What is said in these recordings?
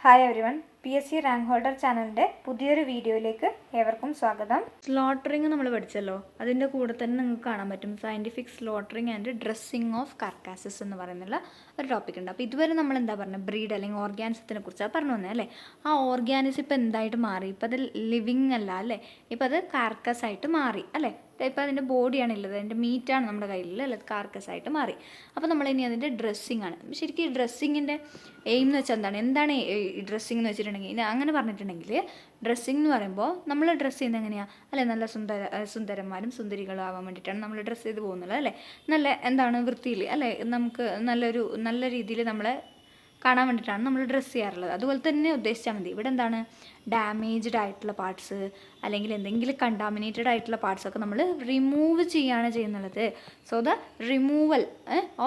Hi everyone, PSC rank holder ചാനലിൻ്റെ പുതിയൊരു വീഡിയോയിലേക്ക് ഏവർക്കും സ്വാഗതം. സ്ലോട്ടറിങ് നമ്മൾ പഠിച്ചല്ലോ, അതിൻ്റെ കൂടെ തന്നെ നിങ്ങൾക്ക് കാണാൻ പറ്റും scientific slaughtering and dressing of carcasses എന്ന് പറയുന്നുള്ള ഒരു ടോപ്പിക് ഉണ്ട്. അപ്പോൾ ഇതുവരെ നമ്മൾ എന്താ പറഞ്ഞത്, ബ്രീഡ് അല്ലെങ്കിൽ ഓർഗാനിസത്തിനെ കുറിച്ചാണ് പറഞ്ഞു വന്നത് അല്ലേ. ആ ഓർഗാനിസം ഇപ്പോൾ എന്തായിട്ട് മാറി, ഇപ്പോൾ അത് ലിവിങ് അല്ല അല്ലേ, ഇപ്പോൾ അത് കാർക്കസ് ആയിട്ട് മാറി അല്ലേ. ഇപ്പോൾ അതിൻ്റെ ബോഡിയാണ് ഉള്ളത്, അതിൻ്റെ മീറ്റാണ് നമ്മുടെ കയ്യിൽ അല്ലേ, കാർക്കസ് ആയിട്ട് മാറി. അപ്പോൾ നമ്മളിനി അതിൻ്റെ ഡ്രസ്സിങ് ആണ്. ശരിക്കും ഈ ഡ്രസ്സിങ്ങിൻ്റെ എയിം എന്ന് വെച്ചാൽ എന്താണ് ഈ ഡ്രസ്സിങ് എന്ന് വെച്ചിട്ടുണ്ടെങ്കിൽ, അങ്ങനെ പറഞ്ഞിട്ടുണ്ടെങ്കിൽ ഡ്രസ്സിങ് എന്ന് പറയുമ്പോൾ നമ്മൾ ഡ്രസ്സ് ചെയ്യുന്നത് എങ്ങനെയാണ് അല്ലെ, നല്ല സുന്ദരന്മാരും സുന്ദരികളും ആവാൻ വേണ്ടിയിട്ടാണ് നമ്മൾ ഡ്രസ്സ് ചെയ്ത് പോകുന്നത് അല്ലേ. നല്ല വൃത്തിയിൽ അല്ലേ, നമുക്ക് നല്ല രീതിയിൽ നമ്മളെ കാണാൻ വേണ്ടിയിട്ടാണ് നമ്മൾ ഡ്രസ്സ് ചെയ്യാറുള്ളത്. അതുപോലെ തന്നെ ഉദ്ദേശിച്ചാൽ മതി. ഇവിടെ എന്താണ്, ഡാമേജ്ഡ് ആയിട്ടുള്ള പാർട്സ് അല്ലെങ്കിൽ എന്തെങ്കിലും കണ്ടാമിനേറ്റഡ് ആയിട്ടുള്ള പാർട്സൊക്കെ നമ്മൾ റിമൂവ് ചെയ്യാണ് ചെയ്യുന്നത്. So the removal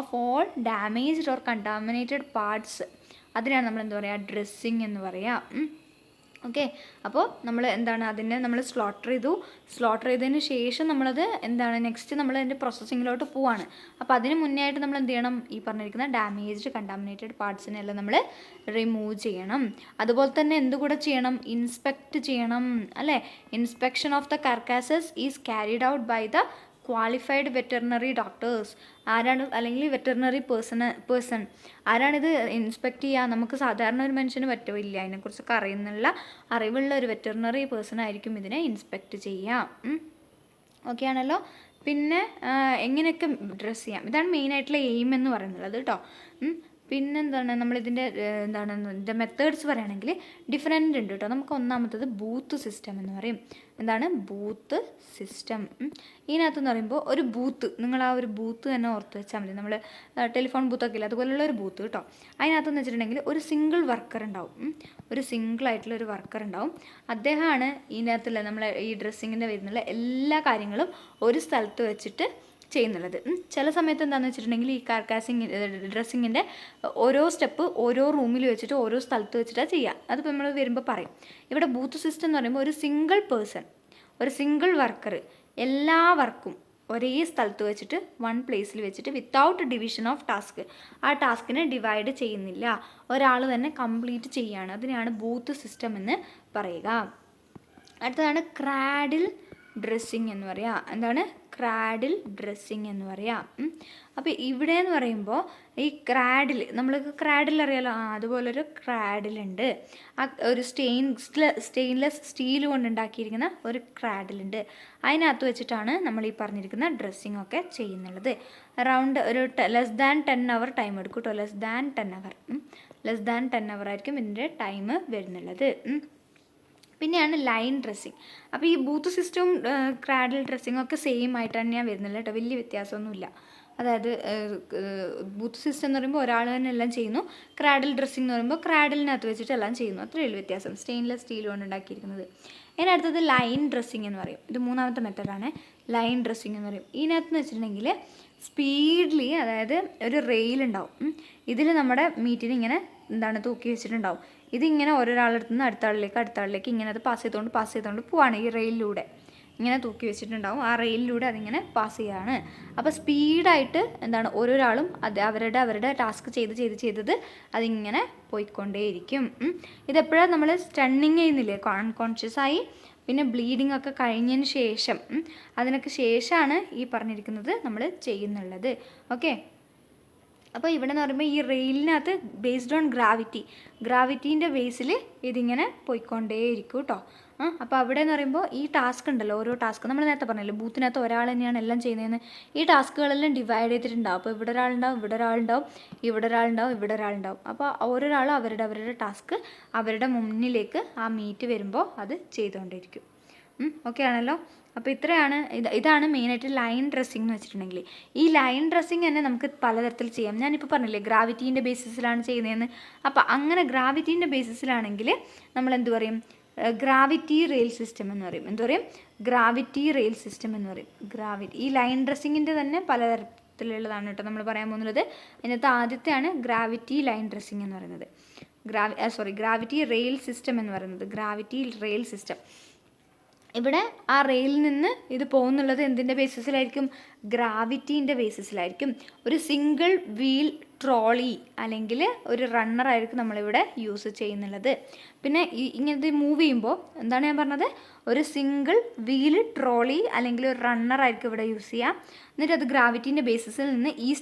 of all damaged or contaminated parts, അതിനാണ് നമ്മൾ എന്താ പറയുക, ഡ്രസ്സിങ് എന്ന് പറയുക. ഓക്കെ, അപ്പോൾ അതിനെ നമ്മൾ സ്ലോട്ടർ ചെയ്തതിന് ശേഷം നമ്മളത് നെക്സ്റ്റ് നമ്മൾ അതിൻ്റെ പ്രോസസ്സിങ്ങിലോട്ട് പോവാണ്. അപ്പോൾ അതിന് മുന്നേ ആയിട്ട് നമ്മൾ എന്ത് ചെയ്യണം, ഈ പറഞ്ഞിരിക്കുന്ന ഡാമേജ്ഡ് കണ്ടാമിനേറ്റഡ് പാർട്സിനെല്ലാം നമ്മൾ റിമൂവ് ചെയ്യണം. അതുപോലെ തന്നെ എന്തുകൂടെ ചെയ്യണം, ഇൻസ്പെക്ട് ചെയ്യണം അല്ലേ. Inspection of the carcasses is carried out by the qualified veterinary doctors. ആരാണ്, അല്ലെങ്കിൽ വെറ്ററിനറി പേഴ്സൺ ആരാണിത് ഇൻസ്പെക്ട് ചെയ്യുക? നമുക്ക് സാധാരണ ഒരു മനുഷ്യന് പറ്റില്ല, അതിനെക്കുറിച്ചൊക്കെ അറിവുള്ള ഒരു വെറ്ററിനറി പേഴ്സൺ ആയിരിക്കും ഇതിനെ ഇൻസ്പെക്ട് ചെയ്യുക. ഓക്കെ ആണല്ലോ. പിന്നെ എങ്ങനെയൊക്കെ ഡ്രസ്സ് ചെയ്യാം, ഇതാണ് മെയിനായിട്ടുള്ള എയിം എന്ന് പറയുന്നത് കേട്ടോ. പിന്നെന്താണ്, നമ്മളിതിൻ്റെ ഇതിൻ്റെ മെത്തേഡ്സ് പറയുകയാണെങ്കിൽ ഡിഫറെൻ്റ് ഉണ്ട് കേട്ടോ. നമുക്ക് ഒന്നാമത്തത് ബൂത്ത് സിസ്റ്റം എന്ന് പറയും. എന്താണ് ബൂത്ത് സിസ്റ്റം? ഇതിനകത്തെന്ന് പറയുമ്പോൾ ഒരു ബൂത്ത്, നിങ്ങൾ ആ ഒരു ബൂത്ത് തന്നെ ഓർത്ത് വെച്ചാൽ മതി. നമ്മൾ ടെലിഫോൺ ബൂത്തൊക്കെ ഇല്ല, അതുപോലുള്ള ഒരു ബൂത്ത് കേട്ടോ. അതിനകത്തെന്ന് വെച്ചിട്ടുണ്ടെങ്കിൽ ഒരു സിംഗിൾ വർക്കർ ഉണ്ടാവും, ഒരു സിംഗിളായിട്ടുള്ള ഒരു വർക്കർ ഉണ്ടാവും. അദ്ദേഹമാണ് ഇതിനകത്തുള്ള നമ്മളെ ഈ ഡ്രസ്സിങ്ങിൻ്റെ വരുന്നുള്ള എല്ലാ കാര്യങ്ങളും ഒരു സ്ഥലത്ത് വെച്ചിട്ട് ചെയ്യുന്നുള്ളത്. ചില സമയത്ത് എന്താണെന്ന് വെച്ചിട്ടുണ്ടെങ്കിൽ ഈ ഡ്രസ്സിങ്ങിൻ്റെ ഓരോ സ്റ്റെപ്പ് ഓരോ റൂമിൽ വെച്ചിട്ട് ഓരോ സ്ഥലത്ത് വെച്ചിട്ടാണ് ചെയ്യുക. അതിപ്പോൾ നമ്മൾ വരുമ്പോൾ പറയും. ഇവിടെ ബൂത്ത് സിസ്റ്റം എന്ന് പറയുമ്പോൾ ഒരു സിംഗിൾ പേഴ്സൺ, ഒരു സിംഗിൾ വർക്കർ എല്ലാ വർക്കും ഒരേ സ്ഥലത്ത് വെച്ചിട്ട് വൺ പ്ലേസിൽ വെച്ചിട്ട് വിത്തൗട്ട് ഡിവിഷൻ ഓഫ് ടാസ്ക്, ആ ടാസ്കിനെ ഡിവൈഡ് ചെയ്യുന്നില്ല, ഒരാൾ തന്നെ കംപ്ലീറ്റ് ചെയ്യുകയാണ്. അതിനെയാണ് ബൂത്ത് സിസ്റ്റം എന്ന് പറയുക. അടുത്തതാണ് ക്രാഡിൽ ഡ്രസ്സിങ് എന്ന് പറയുക. എന്താണ് ക്രാഡിൽ ഡ്രസ്സിങ് എന്ന് പറയാം. അപ്പോൾ ഇവിടെ എന്ന് പറയുമ്പോൾ ഈ ക്രാഡിൽ, നമ്മൾക്ക് ക്രാഡിൽ അറിയാലോ, അതുപോലൊരു ക്രാഡിലുണ്ട്. ആ ഒരു സ്റ്റെയിൻലെസ് സ്റ്റീൽ കൊണ്ടുണ്ടാക്കിയിരിക്കുന്ന ഒരു ക്രാഡിലുണ്ട്. അതിനകത്ത് വെച്ചിട്ടാണ് നമ്മൾ ഈ പറഞ്ഞിരിക്കുന്ന ഡ്രസ്സിങ് ഒക്കെ ചെയ്യുന്നുള്ളത്. അറൗണ്ട് ഒരു ലെസ് ദാൻ 10 അവർ ടൈം എടുക്കും കേട്ടോ. ലെസ് ദാൻ 10 അവർ ആയിരിക്കും ഇതിൻ്റെ ടൈം വരുന്നുള്ളത്. പിന്നെയാണ് ലൈൻ ഡ്രസ്സിങ്. അപ്പോൾ ഈ ബൂത്ത് സിസ്റ്റവും ക്രാഡിൽ ഡ്രസ്സിങ്ങും ഒക്കെ സെയിം ആയിട്ട് തന്നെയാണ് വരുന്നില്ല കേട്ടോ, വലിയ വ്യത്യാസമൊന്നുമില്ല. അതായത് ബൂത്ത് സിസ്റ്റം എന്ന് പറയുമ്പോൾ ഒരാൾ തന്നെ എല്ലാം ചെയ്യുന്നു, ക്രാഡിൽ ഡ്രസ്സിങ് എന്ന് പറയുമ്പോൾ ക്രാഡിലിനകത്ത് വെച്ചിട്ട് എല്ലാം ചെയ്യുന്നു, അത്രയേ ഉള്ളൂ വ്യത്യാസം. സ്റ്റെയിൻലെസ് സ്റ്റീൽ കൊണ്ട് ഉണ്ടാക്കിയിരിക്കുന്നത്. ഇതിനടുത്തത് ലൈൻ ഡ്രസ്സിങ് എന്ന് പറയും. ഇത് മൂന്നാമത്തെ മെത്തേഡാണ്, ലൈൻ ഡ്രസ്സിങ് എന്ന് പറയും. ഇതിനകത്ത് വെച്ചിട്ടുണ്ടെങ്കിൽ സ്പീഡ്ലി, അതായത് ഒരു റെയിൽ ഉണ്ടാവും, ഇതിൽ നമ്മുടെ മീറ്റിന് ഇങ്ങനെ തൂക്കി വെച്ചിട്ടുണ്ടാവും. ഇതിങ്ങനെ ഓരോരാളടുത്ത് നിന്ന് അടുത്ത ആളിലേക്ക് ഇങ്ങനെ അത് പാസ് ചെയ്തുകൊണ്ട് പോവാണ്. ഈ റെയിലിലൂടെ ഇങ്ങനെ തൂക്കി വെച്ചിട്ടുണ്ടാവും, ആ റെയിലിലൂടെ അതിങ്ങനെ പാസ് ചെയ്യാണ്. അപ്പോൾ സ്പീഡായിട്ട് ഓരോരാളും അവരുടെ ടാസ്ക് ചെയ്തത് അതിങ്ങനെ പോയിക്കൊണ്ടേയിരിക്കും. ഇതെപ്പോഴാണ് നമ്മൾ സ്റ്റണ്ണിങ് ചെയ്യുന്നില്ലേ, കോൺഷ്യസ് ആയി പിന്നെ ബ്ലീഡിങ് ഒക്കെ കഴിഞ്ഞതിന് ശേഷം, അതിനൊക്കെ ശേഷമാണ് ഈ പറഞ്ഞിരിക്കുന്നത് നമ്മൾ ചെയ്യുന്നുള്ളത്. ഓക്കെ, അപ്പോൾ ഇവിടെ എന്ന് പറയുമ്പോൾ ഈ റെയിലിനകത്ത് ബേസ്ഡ് ഓൺ ഗ്രാവിറ്റീൻ്റെ ബേസിൽ ഇതിങ്ങനെ പോയിക്കൊണ്ടേയിരിക്കും കേട്ടോ. അപ്പോൾ അവിടെ എന്ന് പറയുമ്പോൾ ഈ ടാസ്ക് ഉണ്ടല്ലോ, ഓരോ ടാസ്ക് നമ്മൾ നേരത്തെ പറഞ്ഞല്ലോ, ബൂത്തിനകത്ത് ഒരാൾ തന്നെയാണ് എല്ലാം ചെയ്യുന്നതെന്ന്. ഈ ടാസ്കുകളെല്ലാം ഡിവൈഡ് ചെയ്തിട്ടുണ്ടാവും. അപ്പോൾ ഇവിടെ ഒരാളുണ്ടാവും. അപ്പോൾ ഓരോരാളും അവരുടെ ടാസ്ക് അവരുടെ മുന്നിലേക്ക് ആ മീറ്റ് വരുമ്പോൾ അത് ചെയ്തുകൊണ്ടിരിക്കും. ഓക്കെ ആണല്ലോ. അപ്പോൾ ഇത്രയാണ്, ഇതാണ് മെയിനായിട്ട് ലൈൻ ഡ്രസ്സിങ് എന്ന് വെച്ചിട്ടുണ്ടെങ്കിൽ. ഈ ലൈൻ ഡ്രസ്സിങ് തന്നെ നമുക്ക് പലതരത്തിൽ ചെയ്യാം. ഞാനിപ്പോൾ പറഞ്ഞില്ലേ ഗ്രാവിറ്റീൻ്റെ ബേസിസിലാണ് ചെയ്യുന്നതെന്ന്. അപ്പോൾ അങ്ങനെ ഗ്രാവിറ്റീൻ്റെ ബേസിസിലാണെങ്കിൽ നമ്മൾ എന്ത് പറയും, ഗ്രാവിറ്റി റെയിൽ സിസ്റ്റം എന്ന് പറയും. ഈ ലൈൻ ഡ്രസ്സിങ്ങിൻ്റെ തന്നെ പലതരത്തിലുള്ളതാണ് കേട്ടോ നമ്മൾ പറയാൻ പോകുന്നത്. അതിനകത്ത് ആദ്യത്തെയാണ് ഗ്രാവിറ്റി ലൈൻ ഡ്രസ്സിങ് എന്ന് പറയുന്നത്. ഗ്രാവിറ്റി റെയിൽ സിസ്റ്റം എന്ന് പറയുന്നത്. ഗ്രാവിറ്റി റെയിൽ സിസ്റ്റം, ഇവിടെ ആ റെയിലിൽ നിന്ന് ഇത് പോകുന്നുള്ളത് എന്തിൻ്റെ ബേസിസിലായിരിക്കും, ഗ്രാവിറ്റീൻ്റെ ബേസിസിലായിരിക്കും. ഒരു സിംഗിൾ വീൽ ട്രോളി അല്ലെങ്കിൽ ഒരു റണ്ണറായിരിക്കും നമ്മളിവിടെ യൂസ് ചെയ്യുന്നുള്ളത്. പിന്നെ ഇങ്ങനത്തെ മൂവ് ചെയ്യുമ്പോൾ എന്താണ് ഞാൻ പറഞ്ഞത്, ഒരു സിംഗിൾ വീല് ട്രോളി അല്ലെങ്കിൽ ഒരു റണ്ണറായിരിക്കും ഇവിടെ യൂസ് ചെയ്യുക. എന്നിട്ട് അത് ഗ്രാവിറ്റീൻ്റെ ബേസിസിൽ നിന്ന്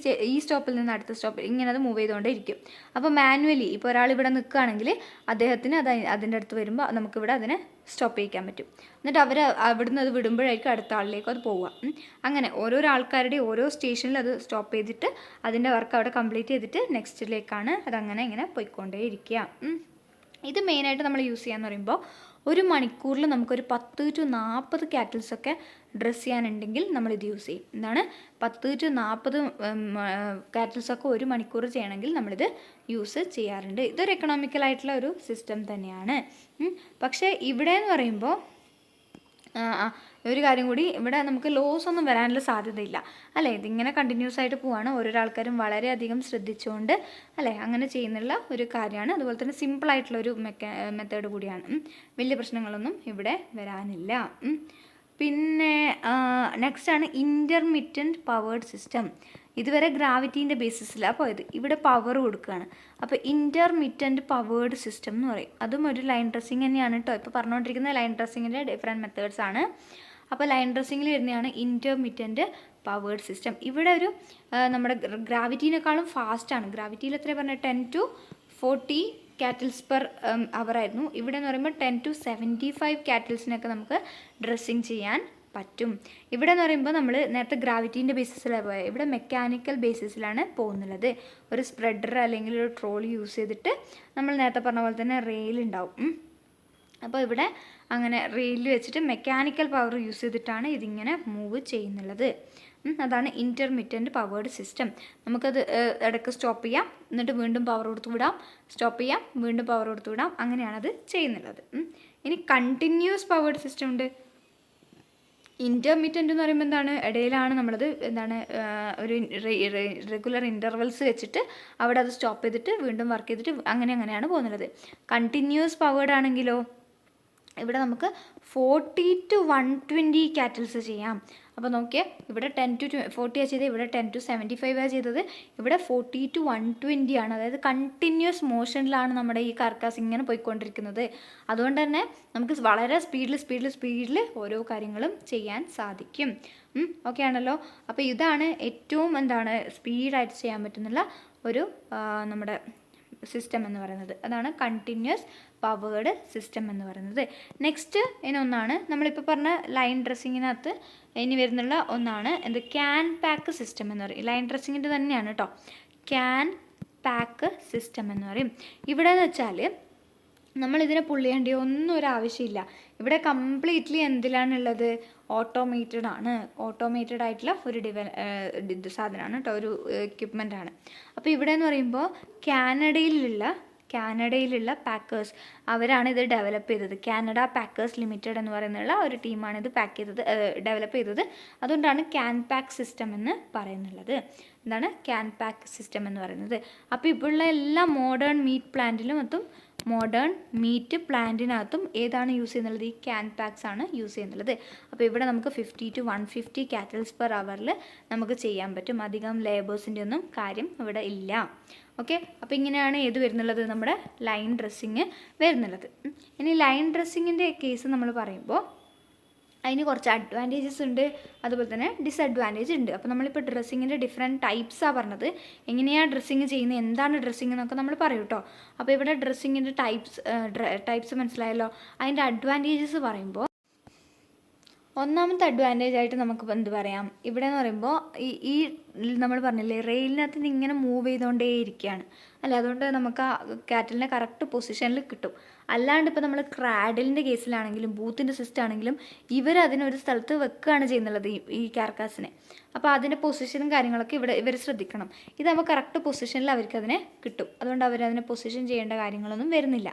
ഈ സ്റ്റോപ്പിൽ നിന്ന് അടുത്ത സ്റ്റോപ്പിൽ ഇങ്ങനെ അത് മൂവ് ചെയ്തുകൊണ്ടേ ഇരിക്കും. അപ്പോൾ മാനുവലി ഇപ്പോൾ ഒരാൾ ഇവിടെ നിൽക്കുകയാണെങ്കിൽ അദ്ദേഹത്തിന് അതിൻ്റെ അടുത്ത് വരുമ്പോൾ നമുക്കിവിടെ അതിനെ സ്റ്റോപ്പ് ചെയ്യിക്കാൻ പറ്റും. എന്നിട്ട് അവർ അവിടുന്ന് അത് വിടുമ്പോഴായിരിക്കും അടുത്ത ആളിലേക്ക് അത് പോവുക. അങ്ങനെ ഓരോരോ ആൾക്കാരുടെയും ഓരോ സ്റ്റേഷനിൽ അത് സ്റ്റോപ്പ് ചെയ്തിട്ട് അതിൻ്റെ വർക്ക് അവിടെ കംപ്ലീറ്റ് ചെയ്തിട്ട് നെക്സ്റ്റിലേക്കാണ് അതങ്ങനെ ഇങ്ങനെ പോയിക്കൊണ്ടേ ഇരിക്കുക. ഇത് മെയിനായിട്ട് നമ്മൾ യൂസ് ചെയ്യാന്ന് പറയുമ്പോൾ ഒരു മണിക്കൂറിൽ നമുക്കൊരു 10 to 40 കാറ്റിൽസൊക്കെ ഡ്രസ്സ് ചെയ്യാനുണ്ടെങ്കിൽ നമ്മളിത് യൂസ് ചെയ്യും. എന്താണ് 10 to 40 കാറ്റിൽസൊക്കെ ഒരു മണിക്കൂർ ചെയ്യണമെങ്കിൽ നമ്മളിത് യൂസ് ചെയ്യാറുണ്ട്. ഇതൊരു എക്കണോമിക്കലായിട്ടുള്ള ഒരു സിസ്റ്റം തന്നെയാണ്. പക്ഷേ ഇവിടെ എന്ന് പറയുമ്പോൾ ഒരു കാര്യം കൂടി, ഇവിടെ നമുക്ക് ലോസ് ഒന്നും വരാനുള്ള സാധ്യതയില്ല അല്ലേ. ഇതിങ്ങനെ കണ്ടിന്യൂസ് ആയിട്ട് പോവാണ്. ഓരോരോ ആൾക്കാരും വളരെയധികം ശ്രദ്ധിച്ചുകൊണ്ട് അല്ലേ അങ്ങനെ ചെയ്യുന്നുള്ള ഒരു കാര്യമാണ്. അതുപോലെ തന്നെ സിമ്പിളായിട്ടുള്ള ഒരു മെത്തേഡ് കൂടിയാണ്. വലിയ പ്രശ്നങ്ങളൊന്നും ഇവിടെ വരാനില്ല. പിന്നെ നെക്സ്റ്റാണ് ഇൻ്റർമിറ്റൻറ്റ് പവേർഡ് സിസ്റ്റം. ഇതുവരെ ഗ്രാവിറ്റീൻ്റെ ബേസിസിലാണ് പോയത്, ഇവിടെ പവർ കൊടുക്കുകയാണ്. അപ്പോൾ ഇൻ്റർമിറ്റൻറ്റ് പവേർഡ് സിസ്റ്റം എന്ന് പറയും. അതും ഒരു ലൈൻ ഡ്രസ്സിങ് തന്നെയാണ് കേട്ടോ. ഇപ്പോൾ പറഞ്ഞുകൊണ്ടിരിക്കുന്ന ലൈൻ ഡ്രസ്സിങ്ങിൻ്റെ ഡിഫറെൻറ്റ് മെത്തേഡ്സ് ആണ്. അപ്പോൾ ലൈൻ ഡ്രസ്സിങ്ങിൽ വരുന്നതാണ് ഇൻ്റർമിറ്റൻറ്റ് പവേർഡ് സിസ്റ്റം. ഇവിടെ ഒരു നമ്മുടെ ഗ്രാവിറ്റീനേക്കാളും ഫാസ്റ്റാണ്. ഗ്രാവിറ്റിയിൽ എത്രയാണ് പറഞ്ഞത്, 10 to 40 കാറ്റിൽസ് പെർ അവർ ആയിരുന്നു. ഇവിടെ എന്ന് പറയുമ്പോൾ 10 to 75 കാറ്റിൽസിനൊക്കെ നമുക്ക് ഡ്രസ്സിങ് ചെയ്യാൻ പറ്റും. ഇവിടെ എന്ന് പറയുമ്പോൾ നമ്മൾ നേരത്തെ ഗ്രാവിറ്റീൻ്റെ ബേസിസിലാണ് പോയത്, ഇവിടെ മെക്കാനിക്കൽ ബേസിസിലാണ് പോകുന്നുള്ളത്. ഒരു സ്പ്രെഡർ അല്ലെങ്കിൽ ഒരു ട്രോളി യൂസ് ചെയ്തിട്ട് നമ്മൾ നേരത്തെ പറഞ്ഞ പോലെ തന്നെ റെയിൽ ഉണ്ടാവും. അപ്പോൾ ഇവിടെ അങ്ങനെ റെയിൽ വെച്ചിട്ട് മെക്കാനിക്കൽ പവർ യൂസ് ചെയ്തിട്ടാണ് ഇതിങ്ങനെ മൂവ് ചെയ്യുന്നുള്ളത്. അതാണ് ഇൻ്റർമിറ്റൻറ്റ് പവേർഡ് സിസ്റ്റം. നമുക്കത് ഇടയ്ക്ക് സ്റ്റോപ്പ് ചെയ്യാം, എന്നിട്ട് വീണ്ടും പവർ കൊടുത്ത് വിടാം, സ്റ്റോപ്പ് ചെയ്യാം, വീണ്ടും പവർ കൊടുത്ത് വിടാം, അങ്ങനെയാണത് ചെയ്യുന്നുള്ളത്. ഇനി കണ്ടിന്യൂസ് പവേർഡ് സിസ്റ്റം ഉണ്ട്. ഇൻ്റർമിറ്റൻ്റ് എന്ന് പറയുമ്പോൾ എന്താണ്, ഇടയിലാണ് നമ്മളത് എന്താണ് ഒരു റെഗുലർ ഇൻ്റർവെൽസ് വെച്ചിട്ട് അവിടെ അത് സ്റ്റോപ്പ് ചെയ്തിട്ട് വീണ്ടും വർക്ക് ചെയ്തിട്ട് അങ്ങനെയാണ് പോകുന്നത്. കണ്ടിന്യൂസ് പവേർഡ് ആണെങ്കിലോ ഇവിടെ നമുക്ക് 40 to 120 കാറ്റിൽസ് ചെയ്യാം. അപ്പോൾ നോക്കിയേ, ഇവിടെ 10 to 40 ചെയ്തത്, ഇവിടെ 10 to 75 ചെയ്തത്, ഇവിടെ 40 to 120 ആണ്. അതായത് കണ്ടിന്യൂസ് മോഷനിലാണ് നമ്മുടെ ഈ കാർക്കാസ് ഇങ്ങനെ പോയിക്കൊണ്ടിരിക്കുന്നത്. അതുകൊണ്ട് തന്നെ നമുക്ക് വളരെ സ്പീഡിൽ ഓരോ കാര്യങ്ങളും ചെയ്യാൻ സാധിക്കും. ഓക്കെ ആണല്ലോ. അപ്പോൾ ഇതാണ് ഏറ്റവും എന്താണ് സ്പീഡായിട്ട് ചെയ്യാൻ പറ്റുന്നുള്ള ഒരു നമ്മുടെ സിസ്റ്റം എന്ന് പറയുന്നത്. അതാണ് കണ്ടിന്യൂസ് പവേർഡ് സിസ്റ്റം എന്ന് പറയുന്നത്. നെക്സ്റ്റ് ഇനൊന്നാണ് നമ്മളിപ്പോൾ പറഞ്ഞ ലൈൻ ഡ്രസ്സിങ്ങിനകത്ത് ഇനി വരുന്നുള്ള ഒന്നാണ് എന്ത്, ക്യാൻ പാക്ക് സിസ്റ്റം എന്ന് പറയും. ലൈൻ ഡ്രസ്സിങ്ങിൻ്റെ തന്നെയാണ് കേട്ടോ. ക്യാൻ പാക്ക് സിസ്റ്റം എന്ന് പറയും. ഇവിടെ എന്ന് വെച്ചാൽ നമ്മളിതിനെ പുള്ളിയേണ്ട ഒന്നും ഒരു ആവശ്യമില്ല. ഇവിടെ കംപ്ലീറ്റ്ലി എന്തിലാണുള്ളത്, ഓട്ടോമേറ്റഡ് ആണ്. ഓട്ടോമേറ്റഡ് ആയിട്ടുള്ള ഒരു സാധനമാണ് കേട്ടോ, ഒരു എക്യുപ്മെൻ്റ് ആണ്. അപ്പോൾ ഇവിടെ എന്ന് പറയുമ്പോൾ കാനഡയിലുള്ള പാക്കേഴ്സ് അവരാണ് ഇത് ഡെവലപ്പ് ചെയ്തത്. കാനഡ പാക്കേഴ്സ് ലിമിറ്റഡ് എന്ന് പറയുന്നുള്ള ഒരു ടീമാണ് ഇത് ഡെവലപ്പ് ചെയ്തത്. അതുകൊണ്ടാണ് ക്യാൻ പാക്ക് സിസ്റ്റം എന്ന് പറയുന്നുള്ളത്. എന്താണ് ക്യാൻ പാക്ക് സിസ്റ്റം എന്ന് പറയുന്നത്. അപ്പോൾ ഇപ്പോഴുള്ള എല്ലാ മോഡേൺ മീറ്റ് പ്ലാന്റിനകത്തും ഏതാണ് യൂസ് ചെയ്യുന്നത്, ഈ ക്യാൻ പാക്സ് ആണ് യൂസ് ചെയ്യുന്നത്. അപ്പോൾ ഇവിടെ നമുക്ക് 50 to 150 കാറ്റിൽസ് പെർ അവറിൽ നമുക്ക് ചെയ്യാൻ പറ്റും. അധികം ലേബേഴ്സിൻ്റെ ഒന്നും കാര്യം ഇവിടെ ഇല്ല. ഓക്കെ, അപ്പോൾ ഇങ്ങനെയാണ് ഏത് വരുന്നുള്ളത്, നമ്മുടെ ലൈൻ ഡ്രസ്സിങ് വരുന്നുള്ളത്. ഇനി ലൈൻ ഡ്രസ്സിങ്ങിൻ്റെ കേസ് നമ്മൾ പറയുമ്പോൾ അതിന് കുറച്ച് അഡ്വാൻറ്റേജസ് ഉണ്ട്, അതുപോലെ തന്നെ ഡിസഡ്വാൻറ്റേജ് ഉണ്ട്. അപ്പോൾ നമ്മളിപ്പോൾ ഡ്രസ്സിങ്ങിൻ്റെ ഡിഫറെൻറ്റ് ടൈപ്സാണ് പറഞ്ഞത്. എങ്ങനെയാണ് ഡ്രസ്സിങ് ചെയ്യുന്നത്, എന്താണ് ഡ്രസ്സിങ് എന്നൊക്കെ നമ്മൾ പറയും കേട്ടോ. അപ്പോൾ ഇവിടെ ഡ്രസ്സിങ്ങിൻ്റെ ടൈപ്സ് മനസ്സിലായല്ലോ. അതിൻ്റെ അഡ്വാൻറ്റേജസ് പറയുമ്പോൾ ഒന്നാമത്തെ അഡ്വാൻറ്റേജ് ആയിട്ട് നമുക്ക് എന്ത് പറയാം, ഇവിടെ എന്ന് പറയുമ്പോൾ ഈ നമ്മൾ പറഞ്ഞില്ലേ റെയിലിനകത്ത് നിന്ന് ഇങ്ങനെ മൂവ് ചെയ്തുകൊണ്ടേ ഇരിക്കുകയാണ് അല്ലേ. അതുകൊണ്ട് നമുക്ക് ആ കാറ്റലിനെ കറക്റ്റ് പൊസിഷനിൽ കിട്ടും. അല്ലാണ്ട് ഇപ്പോൾ നമ്മൾ ക്രാഡിലിൻ്റെ കേസിലാണെങ്കിലും ബൂത്തിൻ്റെ സിസ്റ്റം ആണെങ്കിലും ഇവരതിനൊരു സ്ഥലത്ത് വെക്കുകയാണ് ചെയ്യുന്നുള്ളത് ഈ കാർക്കാസിനെ. അപ്പോൾ അതിൻ്റെ പൊസിഷനും കാര്യങ്ങളൊക്കെ ഇവർ ശ്രദ്ധിക്കണം. ഇതാകുമ്പോൾ കറക്റ്റ് പൊസിഷനിൽ അവർക്കതിനെ കിട്ടും. അതുകൊണ്ട് അവരതിനെ പൊസിഷൻ ചെയ്യേണ്ട കാര്യങ്ങളൊന്നും വരുന്നില്ല.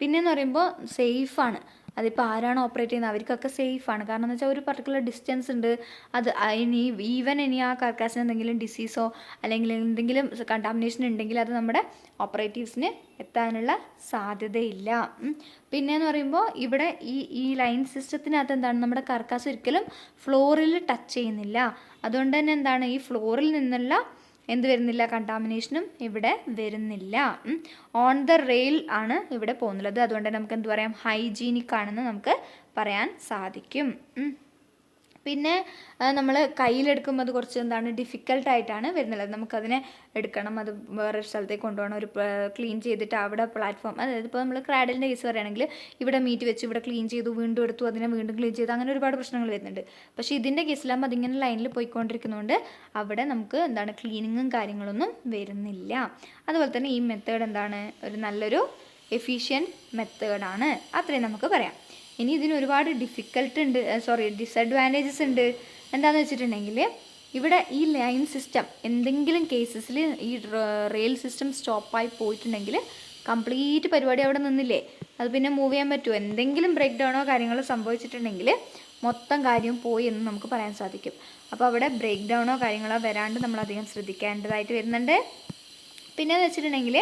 പിന്നെയെന്ന് പറയുമ്പോൾ സേഫാണ്. അതിപ്പോൾ ആരാണ് ഓപ്പറേറ്റ് ചെയ്യുന്നത് അവർക്കൊക്കെ സേഫാണ്. കാരണം എന്ന് വെച്ചാൽ ഒരു പർട്ടിക്കുലർ ഡിസ്റ്റൻസ് ഉണ്ട്. അത് ഇനി ആ കാർക്കാസിന് എന്തെങ്കിലും ഡിസീസോ അല്ലെങ്കിൽ എന്തെങ്കിലും കണ്ടാമിനേഷൻ ഉണ്ടെങ്കിൽ അത് നമ്മുടെ ഓപ്പറേറ്റീവ്സിന് എത്താനുള്ള സാധ്യതയില്ല. പിന്നെയെന്ന് പറയുമ്പോൾ ഇവിടെ ഈ ലൈൻ സിസ്റ്റത്തിനകത്ത് എന്താണ്, നമ്മുടെ കാർക്കാസ് ഒരിക്കലും ഫ്ലോറിൽ ടച്ച് ചെയ്യുന്നില്ല. അതുകൊണ്ട് തന്നെ എന്താണ്, ഈ ഫ്ലോറിൽ നിന്നുള്ള എന്ത് വരുന്നില്ല, കണ്ടാമിനേഷനും ഇവിടെ വരുന്നില്ല. ഓൺ ദ റെയിൽ ആണ് ഇവിടെ പോകുന്നുള്ളത്. അതുകൊണ്ട് നമുക്ക് എന്ത് പറയാം, ഹൈജീനിക് ആണെന്ന് നമുക്ക് പറയാൻ സാധിക്കും. പിന്നെ നമ്മൾ കയ്യിലെടുക്കുമ്പോൾ അത് കുറച്ച് എന്താണ് ഡിഫിക്കൽട്ടായിട്ടാണ് വരുന്നത്. നമുക്കതിനെ എടുക്കണം, അത് വേറൊരു സ്ഥലത്തേക്ക് കൊണ്ടുപോകണം, ഒരു ക്ലീൻ ചെയ്തിട്ട് അവിടെ പ്ലാറ്റ്ഫോം, അതായത് ഇപ്പോൾ നമ്മൾ ക്രാഡിലിൻ്റെ കേസ് പറയുകയാണെങ്കിൽ ഇവിടെ മീറ്റ് വെച്ച് ഇവിടെ ക്ലീൻ ചെയ്തു, വീണ്ടും എടുത്തു, അതിനെ വീണ്ടും ക്ലീൻ ചെയ്തു, അങ്ങനെ ഒരുപാട് പ്രശ്നങ്ങൾ വരുന്നുണ്ട്. പക്ഷേ ഇതിൻ്റെ കേസിലാകുമ്പോൾ അതിങ്ങനെ ലൈനിൽ പോയിക്കൊണ്ടിരിക്കുന്നതുകൊണ്ട് അവിടെ നമുക്ക് എന്താണ് ക്ലീനിങ്ങും കാര്യങ്ങളൊന്നും വരുന്നില്ല. അതുപോലെ തന്നെ ഈ മെത്തേഡ് എന്താണ്, ഒരു നല്ലൊരു എഫിഷ്യൻറ്റ് മെത്തേഡാണ്, അത്രയും നമുക്ക് പറയാം. ഇനി ഇതിന് ഒരുപാട് ഡിസഡ്വാൻറ്റേജസ് ഉണ്ട്. എന്താണെന്ന് വെച്ചിട്ടുണ്ടെങ്കിൽ ഇവിടെ ഈ ലൈൻ സിസ്റ്റം എന്തെങ്കിലും കേസസിൽ ഈ റെയിൽ സിസ്റ്റം സ്റ്റോപ്പായി പോയിട്ടുണ്ടെങ്കിൽ കംപ്ലീറ്റ് പരിപാടി അവിടെ നിന്നില്ലേ, അത് പിന്നെ മൂവ് ചെയ്യാൻ പറ്റുമോ? എന്തെങ്കിലും ബ്രേക്ക് ഡൗണോ കാര്യങ്ങളോ സംഭവിച്ചിട്ടുണ്ടെങ്കിൽ മൊത്തം കാര്യം പോയി എന്ന് നമുക്ക് പറയാൻ സാധിക്കും. അപ്പോൾ അവിടെ ബ്രേക്ക് ഡൗണോ കാര്യങ്ങളോ വരാണ്ട് നമ്മളധികം ശ്രദ്ധിക്കേണ്ടതായിട്ട് വരുന്നുണ്ട്. പിന്നെയെന്ന് വെച്ചിട്ടുണ്ടെങ്കിൽ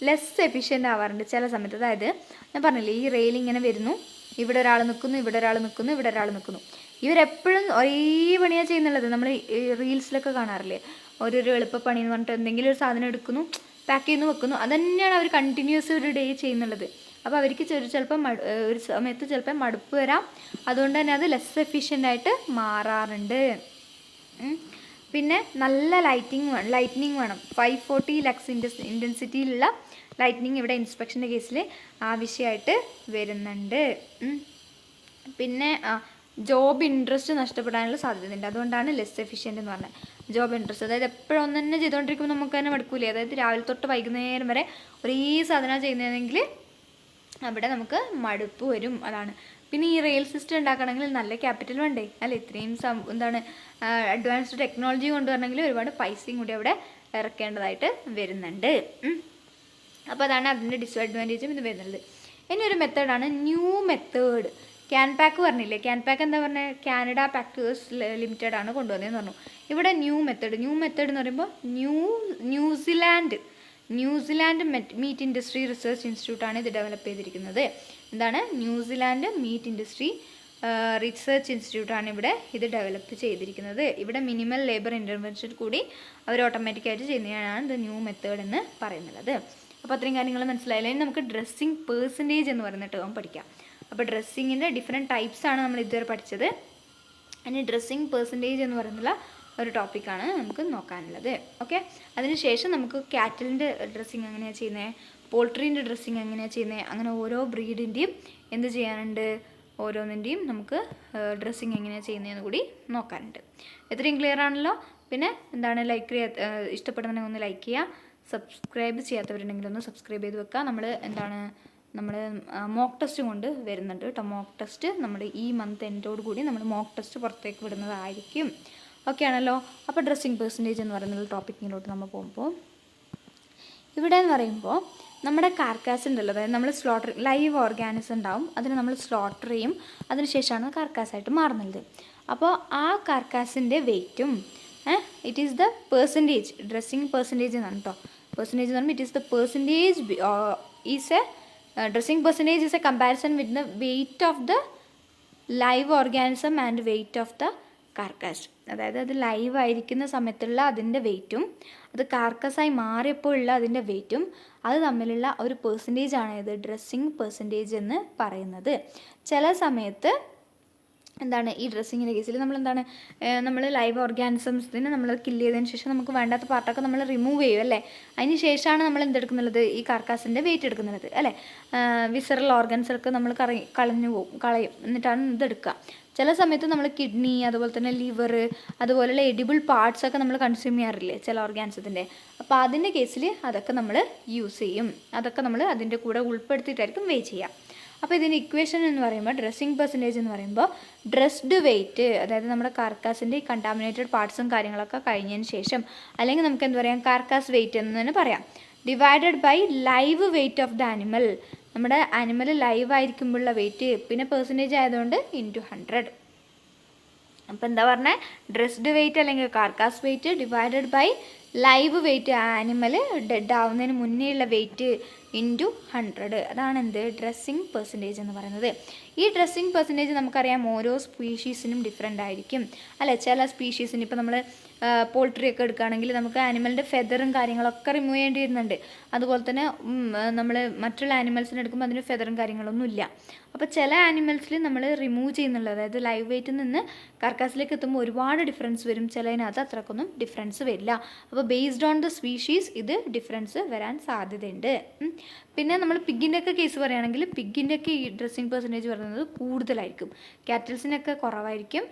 ലെസ് എഫിഷ്യൻ്റ് ആവാറുണ്ട് ചില സമയത്ത്. അതായത് ഞാൻ പറഞ്ഞില്ലേ, ഈ റെയിൽ ഇങ്ങനെ വരുന്നു, ഇവിടെ ഒരാൾ നിൽക്കുന്നു, ഇവിടെ ഒരാൾ നിൽക്കുന്നു, ഇവിടെ ഒരാൾ നിൽക്കുന്നു. ഇവരെപ്പോഴും ഒരേ പണിയാണ് ചെയ്യുന്നുള്ളത്. നമ്മൾ ഈ റീൽസിലൊക്കെ കാണാറില്ലേ, ഓരോരോ എളുപ്പപ്പണി എന്ന് പറഞ്ഞിട്ട് എന്തെങ്കിലും ഒരു സാധനം എടുക്കുന്നു, പാക്ക് ചെയ്യുന്നു, വെക്കുന്നു. അത് തന്നെയാണ് അവർ കണ്ടിന്യൂസ് ഒരു ഡേ ചെയ്യുന്നുള്ളത്. അപ്പോൾ അവർക്ക് ചിലപ്പം ഒരു സമയത്ത് ചിലപ്പോൾ മടുപ്പ് വരാം. അതുകൊണ്ട് തന്നെ അത് ലെസ് എഫിഷ്യൻ്റായിട്ട് മാറാറുണ്ട്. പിന്നെ നല്ല ലൈറ്റ്നിങ് വേണം. 540 ലക്സ് ഇൻറ്റൻസിറ്റിയിലുള്ള ലൈറ്റ്നിങ് ഇവിടെ ഇൻസ്പെക്ഷൻ്റെ കേസിൽ ആവശ്യമായിട്ട് വരുന്നുണ്ട്. പിന്നെ ജോബ് ഇൻട്രസ്റ്റ് നഷ്ടപ്പെടാനുള്ള സാധ്യതയുണ്ട്. അതുകൊണ്ടാണ് ലെസ് എഫിഷ്യൻ്റ് എന്ന് പറഞ്ഞത്. ജോബ് ഇൻട്രസ്റ്റ്, അതായത് എപ്പോഴും ഒന്ന് തന്നെ ചെയ്തുകൊണ്ടിരിക്കുമ്പോൾ നമുക്ക് തന്നെ മടുക്കൂലേ. അതായത് രാവിലെ തൊട്ട് വൈകുന്നേരം വരെ ഒരേ സാധനം ചെയ്യുന്നതെങ്കിൽ അവിടെ നമുക്ക് മടുപ്പ് വരും, അതാണ്. പിന്നെ ഈ റെയിൽ സിസ്റ്റം ഉണ്ടാക്കണമെങ്കിൽ നല്ല ക്യാപിറ്റൽ വേണ്ടേ, അല്ല ഇത്രയും അഡ്വാൻസ്ഡ് ടെക്നോളജി കൊണ്ടുവരണമെങ്കിൽ ഒരുപാട് പൈസയും കൂടി അവിടെ ഇറക്കേണ്ടതായിട്ട് വരുന്നുണ്ട്. അപ്പോൾ അതാണ് അതിൻ്റെ ഡിസ്അഡ്വാൻറ്റേജും ഇത് വരുന്നത്. ഇനി ഒരു മെത്തേഡാണ് ന്യൂ മെത്തേഡ്. ക്യാൻപാക്ക് പറഞ്ഞില്ലേ, ക്യാൻപാക്ക് എന്താ പറഞ്ഞത്, കാനഡ പാക്കേഴ്സ് ലിമിറ്റഡ് ആണ് കൊണ്ടുവന്നതെന്ന് പറഞ്ഞു. ഇവിടെ ന്യൂ മെത്തേഡ് എന്ന് പറയുമ്പോൾ ന്യൂസിലാൻഡ് മീറ്റ് ഇൻഡസ്ട്രി റിസർച്ച് ഇൻസ്റ്റിറ്റ്യൂട്ടാണ് ഇത് ഡെവലപ്പ് ചെയ്തിരിക്കുന്നത്. എന്താണ്, ന്യൂസിലാൻഡ് മീറ്റ് ഇൻഡസ്ട്രി റിസർച്ച് ഇൻസ്റ്റിറ്റ്യൂട്ടാണ് ഇവിടെ ഇത് ഡെവലപ്പ് ചെയ്തിരിക്കുന്നത്. ഇവിടെ മിനിമൽ ലേബർ ഇൻ്റർവെൻഷൻ കൂടി അവർ ഓട്ടോമാറ്റിക്കായിട്ട് ചെയ്യുന്നതാണ് ഇത് ന്യൂ മെത്തേഡ് എന്ന് പറയുന്നത്. അപ്പോൾ അത്രയും കാര്യങ്ങൾ മനസ്സിലായില്ല. ഇനി നമുക്ക് ഡ്രസ്സിങ് പേഴ്സൻറ്റേജ് എന്ന് പറയുന്ന ടേം പഠിക്കാം. അപ്പോൾ ഡ്രസ്സിങ്ങിൻ്റെ ഡിഫറെൻറ്റ് ടൈപ്സാണ് നമ്മൾ ഇതുവരെ പഠിച്ചത്. ഇനി ഡ്രസ്സിങ് പേഴ്സൻറ്റേജ് എന്ന് പറയുന്ന ഒരു ടോപ്പിക്കാണ് നമുക്ക് നോക്കാനുള്ളത്. ഓക്കെ, അതിനുശേഷം നമുക്ക് കാറ്റലിൻ്റെ ഡ്രസ്സിങ് എങ്ങനെയാണ് ചെയ്യുന്നത്, പോൾട്രീൻ്റെ ഡ്രസ്സിങ് എങ്ങനെയാണ് ചെയ്യുന്നത്, അങ്ങനെ ഓരോ ബ്രീഡിൻ്റെയും എന്ത് ചെയ്യാനുണ്ട്, ഓരോന്നിൻ്റെയും നമുക്ക് ഡ്രസ്സിങ് എങ്ങനെയാണ് ചെയ്യുന്നതെന്ന് കൂടി നോക്കാനുണ്ട്. ഇത്രയും ക്ലിയർ ആണല്ലോ. പിന്നെ എന്താണ്, ഇഷ്ടപ്പെടുന്നുണ്ടെങ്കിൽ ഒന്ന് ലൈക്ക് ചെയ്യുക, സബ്സ്ക്രൈബ് ചെയ്യാത്തവരുണ്ടെങ്കിൽ ഒന്ന് സബ്സ്ക്രൈബ് ചെയ്ത് വെക്കുക. നമ്മൾ മോക്ക് ടെസ്റ്റ് കൊണ്ട് വരുന്നുണ്ട് കേട്ടോ. മോക്ക് ടെസ്റ്റ് നമ്മൾ ഈ മന്ത് എൻഡോട് കൂടി നമ്മൾ മോക്ക് ടെസ്റ്റ് പുറത്തേക്ക് വിടുന്നതായിരിക്കും. ഓക്കെ ആണല്ലോ. അപ്പോൾ ഡ്രസ്സിങ് പെർസെൻറ്റേജ് എന്ന് പറയുന്ന ടോപ്പിക്കിലോട്ട് നമ്മൾ പോകുമ്പോൾ, ഇവിടെ എന്ന് പറയുമ്പോൾ നമ്മുടെ കാർക്കാസ് ഉണ്ടല്ലോ, അതായത് നമ്മൾ ലൈവ് ഓർഗാനിസം ഉണ്ടാവും, അതിനെ നമ്മൾ സ്ലോട്ടർ ചെയ്യും, അതിനുശേഷമാണ് കാർക്കാസായിട്ട് മാറുന്നത്. അപ്പോൾ ആ കാർക്കാസിൻ്റെ വെയ്റ്റും it is the percentage, dressing percentage എന്നാണ് കേട്ടോ. പെർസെൻറ്റേജ് എന്ന് പറയുമ്പോൾ it is the percentage dressing percentage is a comparison with the weight of the live organism and weight of the carcass. അതായത് അത് ലൈവ് ആയിരിക്കുന്ന സമയത്തുള്ള അതിൻ്റെ വെയ്റ്റും അത് കാർക്കസായി മാറിയപ്പോൾ ഉള്ള അതിൻ്റെ വെയ്റ്റും അത് തമ്മിലുള്ള ഒരു പെർസെൻറ്റേജ് ആണ് ഇത് ഡ്രസ്സിങ് പെർസെൻറ്റേജ് എന്ന് പറയുന്നത്. ചില സമയത്ത് എന്താണ്, ഈ ഡ്രസ്സിങ്ങിൻ്റെ കേസിൽ നമ്മൾ ലൈവ് ഓർഗാനിസംസിനെ നമ്മൾ കില്ല് ചെയ്തതിന് ശേഷം നമുക്ക് വേണ്ടാത്ത പാർട്ടൊക്കെ നമ്മൾ റിമൂവ് ചെയ്യും അല്ലേ. അതിന് ശേഷമാണ് നമ്മൾ എന്തെടുക്കുന്നത്, ഈ കാർക്കാസിൻ്റെ വെയിറ്റ് എടുക്കുന്നത് അല്ലേ. വിസറൽ ഓർഗൻസൊക്കെ നമ്മൾ കളയും, എന്നിട്ടാണ് ഇതെടുക്കുക. ചില സമയത്ത് നമ്മൾ കിഡ്നി, അതുപോലെ തന്നെ ലിവർ, അതുപോലെയുള്ള എഡിബിൾ പാർട്സൊക്കെ നമ്മൾ കൺസ്യൂം ചെയ്യാറില്ലേ ചില ഓർഗാനിസത്തിൻ്റെ. അപ്പോൾ അതിൻ്റെ കേസിൽ അതൊക്കെ നമ്മൾ യൂസ് ചെയ്യും, അതൊക്കെ നമ്മൾ അതിൻ്റെ കൂടെ ഉൾപ്പെടുത്തിയിട്ടായിരിക്കും വെയ് ചെയ്യുക. അപ്പോൾ ഇതിൻ്റെ ഇക്വേഷൻ എന്ന് പറയുമ്പോൾ, ഡ്രസ്സിങ് പെർസെൻറ്റേജ് എന്ന് പറയുമ്പോൾ ഡ്രസ്ഡ് വെയ്റ്റ്, അതായത് നമ്മുടെ കാർക്കാസിൻ്റെ കണ്ടാമിനേറ്റഡ് പാർട്സും കാര്യങ്ങളൊക്കെ കഴിഞ്ഞതിന് ശേഷം, അല്ലെങ്കിൽ നമുക്ക് എന്ത് പറയാം, കാർക്കാസ് വെയ്റ്റ് എന്ന് തന്നെ പറയാം, divided by live weight of the animal. നമ്മുടെ ആനിമൽ ലൈവ് ആയിരിക്കുമ്പോഴുള്ള വെയ്റ്റ്, പിന്നെ പെർസെൻറ്റേജ് ആയതുകൊണ്ട് ഇൻറ്റു 100. അപ്പോൾ എന്താ പറഞ്ഞത്, ഡ്രസ്ഡ് വെയ്റ്റ് അല്ലെങ്കിൽ carcass weight divided by live weight, animal dead ആവുന്നതിന് മുന്നേ ഉള്ള വെയ്റ്റ് ഇൻറ്റു 100. അതാണ് എന്ത്, ഡ്രസ്സിങ് പെർസെൻറ്റേജ് എന്ന് പറയുന്നത്. ഈ ഡ്രസ്സിങ് പെർസെൻറ്റേജ് നമുക്കറിയാം ഓരോ സ്പീഷീസിനും ഡിഫറെൻ്റ് ആയിരിക്കും അല്ലേ. ചില സ്പീഷീസിന് ഇപ്പോൾ നമ്മൾ പോൾട്രി ഒക്കെ എടുക്കുകയാണെങ്കിൽ നമുക്ക് ആനിമലിൻ്റെ ഫെദറും കാര്യങ്ങളൊക്കെ റിമൂവ് ചെയ്യേണ്ടി വരുന്നുണ്ട്. അതുപോലെ തന്നെ നമ്മൾ മറ്റുള്ള ആനിമൽസിനെ എടുക്കുമ്പോൾ അതിന് ഫെദറും കാര്യങ്ങളൊന്നും ഇല്ല. അപ്പോൾ ചില ആനിമൽസിൽ നമ്മൾ റിമൂവ് ചെയ്യുന്നുള്ളത്, അതായത് ലൈവ് വെയിറ്റിൽ നിന്ന് കർക്കാസിലേക്ക് എത്തുമ്പോൾ ഒരുപാട് ഡിഫറൻസ് വരും, ചിലതിനകത്ത് അത്രക്കൊന്നും ഡിഫറൻസ് വരില്ല. അപ്പോൾ ബേസ്ഡ് ഓൺ ദ സ്പീഷീസ് ഇത് ഡിഫറൻസ് വരാൻ സാധ്യതയുണ്ട്. പിന്നെ നമ്മൾ പിഗിൻ്റെയൊക്കെ കേസ് പറയുകയാണെങ്കിൽ പിഗിൻ്റെയൊക്കെ ഈ ഡ്രസ്സിങ് പെർസെൻറ്റേജ് പറയുന്നത് കൂടുതലായിരിക്കും. കാറ്റൽസിനൊക്കെ കുറവായിരിക്കും,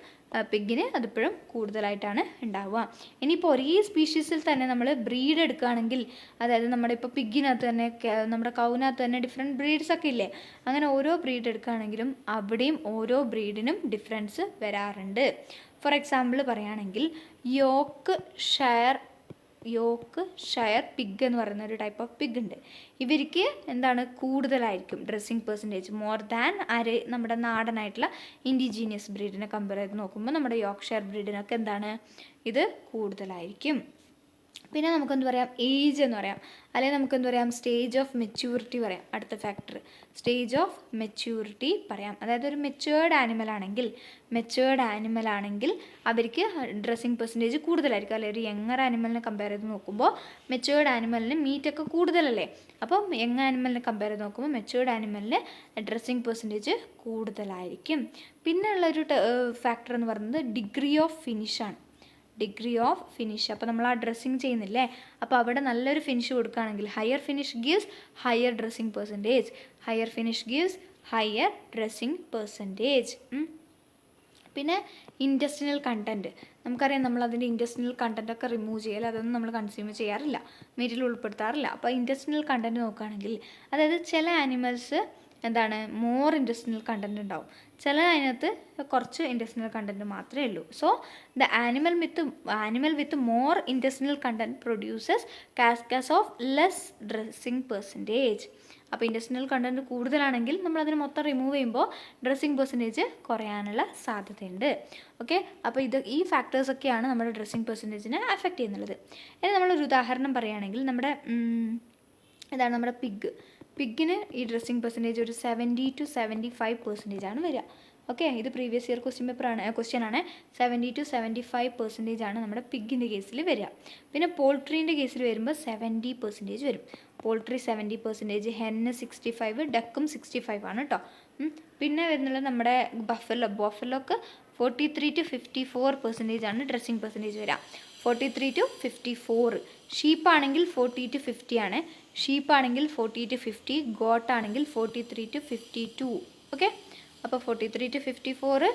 പിഗിന് അതിപ്പോഴും കൂടുതലായിട്ടാണ് ഉണ്ടാവുക. ഇനിയിപ്പോൾ ഒരേ സ്പീഷീസിൽ തന്നെ നമ്മൾ ബ്രീഡ് എടുക്കുകയാണെങ്കിൽ, അതായത് നമ്മുടെ ഇപ്പോൾ പിഗിനകത്ത് തന്നെ നമ്മുടെ കൗവിനകത്ത് തന്നെ ഡിഫറെൻറ്റ് ബ്രീഡ്സൊക്കെ ഇല്ലേ, അങ്ങനെ ഓരോ ബ്രീഡ് എടുക്കുകയാണെങ്കിലും അവിടെയും ഓരോ ബ്രീഡിനും ഡിഫറൻസ് വരാറുണ്ട്. ഫോർ എക്സാമ്പിൾ പറയുകയാണെങ്കിൽ യോക്ക് ഷയർ പിഗ് എന്ന് പറയുന്ന ഒരു ടൈപ്പ് ഓഫ് പിഗ് ഉണ്ട്. ഇവർക്ക് എന്താണ് കൂടുതലായിരിക്കും ഡ്രസ്സിങ് പെർസെൻറ്റേജ് മോർ ദാൻ നമ്മുടെ നാടനായിട്ടുള്ള ഇൻഡിജീനിയസ് ബ്രീഡിനെ കമ്പയർ ചെയ്ത് നോക്കുമ്പോൾ നമ്മുടെ യോർക്ക്ഷയർ ബ്രീഡിനൊക്കെ എന്താണ് ഇത് കൂടുതലായിരിക്കും. പിന്നെ നമുക്കെന്ത് പറയാം, ഏജ് എന്ന് പറയാം, അല്ലെങ്കിൽ നമുക്കെന്ത് പറയാം, സ്റ്റേജ് ഓഫ് മെച്യൂരിറ്റി പറയാം. അടുത്ത ഫാക്ടർ സ്റ്റേജ് ഓഫ് മെച്യൂരിറ്റി പറയാം. അതായത് ഒരു മെച്യൂർഡ് ആനിമൽ ആണെങ്കിൽ അവർക്ക് ഡ്രസ്സിങ് പെർസെൻറ്റേജ് കൂടുതലായിരിക്കും. അല്ലെങ്കിൽ ഒരു യങ്ങർ ആനിമലിനെ കമ്പയർ ചെയ്ത് നോക്കുമ്പോൾ മെച്യൂർഡ് ആനിമലിന് മീറ്റൊക്കെ കൂടുതലല്ലേ, അപ്പം യങ് ആനിമലിനെ കമ്പയർ ചെയ്ത് നോക്കുമ്പോൾ മെച്യൂർഡ് ആനിമലിന് ഡ്രസ്സിങ് പെർസെൻറ്റേജ് കൂടുതലായിരിക്കും. പിന്നെ ഉള്ളൊരു ഫാക്ടർ എന്ന് പറയുന്നത് ഡിഗ്രി ഓഫ് ഫിനിഷാണ്. അപ്പോൾ നമ്മൾ ആ ഡ്രസ്സിങ് ചെയ്യുന്നില്ലേ, അപ്പോൾ അവിടെ നല്ലൊരു ഫിനിഷ് കൊടുക്കുകയാണെങ്കിൽ higher finish gives higher dressing percentage. പിന്നെ ഇൻറ്റസ്റ്റിനൽ കണ്ടൻറ്റ് നമുക്കറിയാം, നമ്മൾ അതിൻ്റെ ഇൻറ്റസ്റ്റിനൽ കണ്ടൻറ്റൊക്കെ റിമൂവ് ചെയ്യൽ, അതൊന്നും നമ്മൾ കൺസ്യൂം ചെയ്യാറില്ല, മീറ്റിൽ ഉൾപ്പെടുത്താറില്ല. അപ്പോൾ ഇൻറ്റസ്റ്റിനൽ കണ്ടൻറ്റ് നോക്കുകയാണെങ്കിൽ, അതായത് ചില ആനിമൽസ് എന്താണ് മോർ ഇൻറ്റസ്റ്റിനൽ കണ്ടൻറ്റ് ഉണ്ടാവും, ചില അതിനകത്ത് കുറച്ച് ഇൻറ്റസ്റ്റിനൽ കണ്ടൻറ്റ് മാത്രമേ ഉള്ളൂ. So the animal with more intestinal content produces carcass of less dressing percentage. അപ്പോൾ ഇൻറ്റസ്റ്റിനൽ കണ്ടൻറ്റ് കൂടുതലാണെങ്കിൽ നമ്മളതിന് മൊത്തം റിമൂവ് ചെയ്യുമ്പോൾ ഡ്രസ്സിങ് പെർസെൻറ്റേജ് കുറയാനുള്ള സാധ്യതയുണ്ട്. ഓക്കെ, അപ്പോൾ ഈ ഫാക്ടേഴ്സൊക്കെയാണ് നമ്മുടെ ഡ്രസ്സിങ് പെർസെൻറ്റേജിനെ അഫക്റ്റ് ചെയ്യുന്നത്. ഇനി നമ്മളൊരു ഉദാഹരണം പറയുകയാണെങ്കിൽ നമ്മുടെ പിഗിന് ഈ ഡ്രസ്സിങ് പെർസെൻറ്റേജ് ഒരു 70 to 75% ആണ് വരിക. ഓക്കെ, ഇത് പ്രീവിയസ് ഇയർ ക്വസ്റ്റ്യൻ ആണ്. 70 to 75% ആണ് നമ്മുടെ പിഗിൻ്റെ കേസിൽ വരിക. പിന്നെ പോൾട്രീൻ്റെ കേസിൽ വരുമ്പോൾ 70% വരും. പോൾട്രി 70%, ഹെന്ന് 65, ഡക്കും 65 ആണ് കേട്ടോ. പിന്നെ വരുന്നുള്ളത് നമ്മുടെ ബഫലോക്ക് 43 to 54% ആണ് ഡ്രസ്സിങ് പെർസെൻറ്റേജ് വരിക. 43 to 54. ഷീപ്പാണെങ്കിൽ 40 to 50 ആണ്. ഷീപ്പാണെങ്കിൽ 40 to 50, ഗോട്ടാണെങ്കിൽ 43 to 52. ഓക്കെ, അപ്പോൾ 43 to 54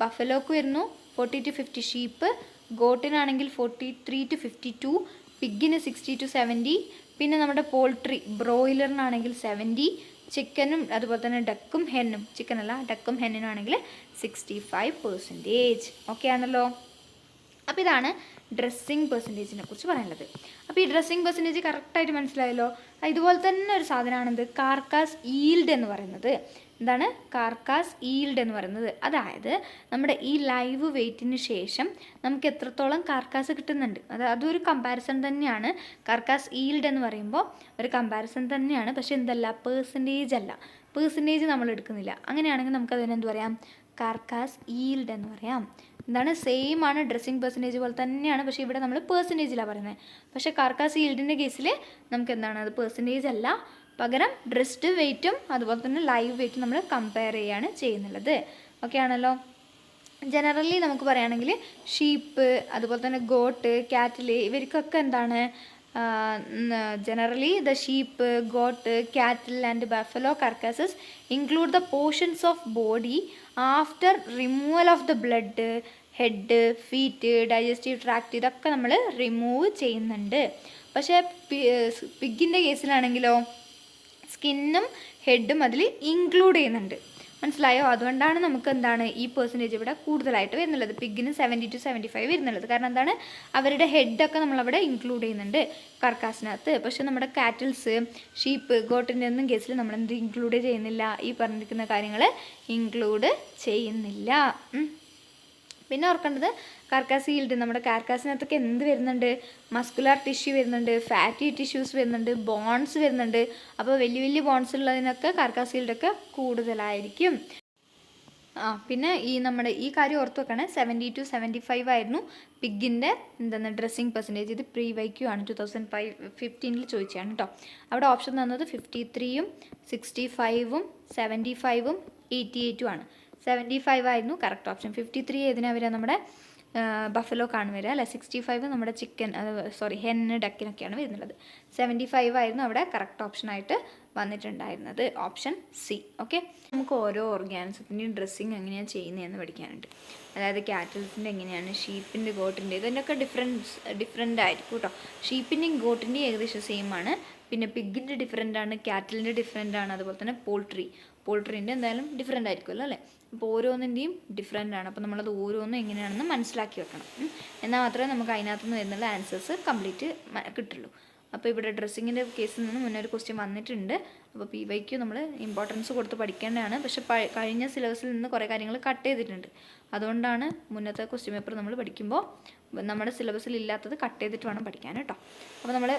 ബഫലോക്ക് വരുന്നു, 40 to 50 ഷീപ്പ്, ഗോട്ടിനാണെങ്കിൽ 43 to 52, പിഗിന് 60 to 70, പിന്നെ നമ്മുടെ പോൾട്രി ബ്രോയിലറിനാണെങ്കിൽ 70, ചിക്കനും അതുപോലെ തന്നെ ഡക്കും ഹെന്നിനാണെങ്കിൽ 65%. ഓക്കെ ആണല്ലോ. അപ്പോൾ ഇതാണ് ഡ്രസ്സിങ് പെർസെൻറ്റേജിനെ കുറിച്ച് പറയാനുള്ളത്. അപ്പോൾ ഈ ഡ്രസ്സിങ് പെർസെൻറ്റേജ് കറക്റ്റായിട്ട് മനസ്സിലായല്ലോ. ഇതുപോലെ തന്നെ ഒരു സാധനമാണെന്ത്, കാർക്കാസ് ഈൽഡ് എന്ന് പറയുന്നത്. എന്താണ് കാർക്കാസ് ഈൽഡ് എന്ന് പറയുന്നത്? അതായത് നമ്മുടെ ഈ ലൈവ് വെയിറ്റിന് ശേഷം നമുക്ക് എത്രത്തോളം കാർക്കാസ് കിട്ടുന്നുണ്ട്, അതൊരു കമ്പാരിസൺ തന്നെയാണ്. കാർക്കാസ് ഈൽഡ് എന്ന് പറയുമ്പോൾ ഒരു കമ്പാരിസൺ തന്നെയാണ്, പക്ഷെ എന്തല്ല, പേഴ്സൻറ്റേജ് നമ്മൾ എടുക്കുന്നില്ല. അങ്ങനെയാണെങ്കിൽ നമുക്കതിനെന്ത് പറയാം, കാർക്കാസ് ഈൽഡ് എന്ന് പറയാം. എന്താണ്, സെയിം ആണ്, ഡ്രസ്സിങ് പെർസെൻറ്റേജ് പോലെ തന്നെയാണ്, പക്ഷേ ഇവിടെ നമ്മൾ പേഴ്സൻറ്റേജിലാണ് പറയുന്നത്. പക്ഷേ കാർക്കാസ് ഈൽഡിൻ്റെ കേസിൽ നമുക്ക് എന്താണ്, അത് പേഴ്സൻറ്റേജ് അല്ല, പകരം ഡ്രസ്ഡ് വെയിറ്റും അതുപോലെ തന്നെ ലൈവ് വെയിറ്റും നമ്മൾ കമ്പയർ ചെയ്യാണ് ചെയ്യുന്നുള്ളത്. ഓക്കെ ആണല്ലോ. ജനറലി നമുക്ക് പറയുകയാണെങ്കിൽ ഷീപ്പ് അതുപോലെ തന്നെ ഗോട്ട്, കാറ്റിൽ, ഇവർക്കൊക്കെ എന്താണ്, generally the sheep, goat, cattle and buffalo carcasses include the portions of body after removal of the blood, head, feet, digestive tract, ഇതൊക്കെ നമ്മൾ റിമൂവ് ചെയ്യുന്നുണ്ട്. പക്ഷേ പിഗിൻ്റെ കേസിലാണെങ്കിലോ സ്കിന്നും ഹെഡും അതിൽ ഇൻക്ലൂഡ് ചെയ്യുന്നുണ്ട്. മനസ്സിലായോ? അതുകൊണ്ടാണ് നമുക്ക് എന്താണ് ഈ പെർസെൻറ്റേജ് ഇവിടെ കൂടുതലായിട്ട് വരുന്നുള്ളത്. പിഗിന് 70 to 75 വരുന്നുള്ളത്. കാരണം എന്താണ്, അവരുടെ ഹെഡൊക്കെ നമ്മളവിടെ ഇൻക്ലൂഡ് ചെയ്യുന്നുണ്ട് കാർക്കാസിനകത്ത്. പക്ഷെ നമ്മുടെ കാറ്റിൽസ്, ഷീപ്പ്, ഗോട്ടിൻ്റെ ഒന്നും കേസിൽ നമ്മളെന്ത് ഇൻക്ലൂഡ് ചെയ്യുന്നില്ല, ഈ പറഞ്ഞിരിക്കുന്ന കാര്യങ്ങൾ ഇൻക്ലൂഡ് ചെയ്യുന്നില്ല. പിന്നെ ഓർക്കേണ്ടത് കാർക്കാസ് ഈൽഡ്, നമ്മുടെ കാർക്കാസിനകത്തൊക്കെ എന്ത് വരുന്നുണ്ട്, മസ്കുലാർ ടിഷ്യൂ വരുന്നുണ്ട്, ഫാറ്റി ടിഷ്യൂസ് വരുന്നുണ്ട്, ബോൺസ് വരുന്നുണ്ട്. അപ്പോൾ വലിയ വലിയ ബോൺസ് ഉള്ളതിനൊക്കെ കാർക്കാസ് ഈൽഡൊക്കെ കൂടുതലായിരിക്കും. പിന്നെ നമ്മുടെ ഈ കാര്യം ഓർത്ത് വെക്കണേ, 70 to 75 ആയിരുന്നു പിഗിൻ്റെ ഡ്രസ്സിങ് പെർസെൻറ്റേജ്. ഇത് പ്രീ വൈക്യു ആണ്, 2015 ചോദിച്ചാണ് കേട്ടോ. അവിടെ ഓപ്ഷൻ തന്നത് 53-ഉം 65-ഉം 75-ഉം 88-ഉം ആണ്. 75 ആയിരുന്നു കറക്റ്റ് ഓപ്ഷൻ. 53 ഏതിനാ വരിക? നമ്മുടെ ബഫലോക്കാണ് വരിക അല്ലേ. 65 നമ്മുടെ ചിക്കൻ, ഹെന്ന്, ഡക്കിനൊക്കെയാണ് വരുന്നുള്ളത്. 75 ആയിരുന്നു അവിടെ കറക്റ്റ് ഓപ്ഷനായിട്ട് വന്നിട്ടുണ്ടായിരുന്നത്, ഓപ്ഷൻ സി. ഓക്കെ, നമുക്ക് ഓരോ ഓർഗാനിസത്തിൻ്റെയും ഡ്രസ്സിങ് എങ്ങനെയാണ് ചെയ്യുന്നതെന്ന് പഠിക്കാനുണ്ട്. അതായത് ക്യാറ്റിൽസിൻ്റെ എങ്ങനെയാണ്, ഷീപ്പിൻ്റെ, ഗോട്ടിൻ്റെ, ഇതിൻ്റെയൊക്കെ ഡിഫറെൻ്റ് ആയിരിക്കും കേട്ടോ. ഷീപ്പിൻ്റെയും ഗോട്ടിൻ്റെയും ഏകദേശം സെയിം ആണ്. പിന്നെ പിഗിൻ്റെ ഡിഫറെൻ്റ് ആണ്, ക്യാറ്റിലിൻ്റെ ഡിഫറെൻ്റ് ആണ്. അതുപോലെ തന്നെ പോൾട്രീൻ്റെ എന്തായാലും ഡിഫറെൻ്റ് ആയിരിക്കുമല്ലോ അല്ലേ. അപ്പോൾ ഓരോന്നിൻ്റെയും ഡിഫറെൻ്റ് ആണ്. അപ്പോൾ നമ്മളത് ഓരോന്നും എങ്ങനെയാണെന്ന് മനസ്സിലാക്കി വെക്കണം. എന്നാൽ മാത്രമേ നമുക്ക് അതിനകത്ത് നിന്ന് വരുന്നുള്ള ആൻസേഴ്സ് കംപ്ലീറ്റ് കിട്ടുള്ളൂ. അപ്പോൾ ഇവിടെ ഡ്രസ്സിങ്ങിൻ്റെ കേസിൽ നിന്ന് മുന്നേ ഒരു ക്വസ്റ്റ്യൻ വന്നിട്ടുണ്ട്. അപ്പോൾ PYQ നമ്മൾ ഇമ്പോർട്ടൻസ് കൊടുത്ത് പഠിക്കേണ്ടതാണ്. പക്ഷേ കഴിഞ്ഞ സിലബസിൽ നിന്ന് കുറേ കാര്യങ്ങൾ കട്ട് ചെയ്തിട്ടുണ്ട്. അതുകൊണ്ടാണ് മുന്നത്തെ ക്വസ്റ്റ്യൻ പേപ്പർ നമ്മൾ പഠിക്കുമ്പോൾ നമ്മുടെ സിലബസിൽ ഇല്ലാത്തത് കട്ട് ചെയ്തിട്ട് വേണം പഠിക്കാൻ കേട്ടോ. അപ്പോൾ നമ്മൾ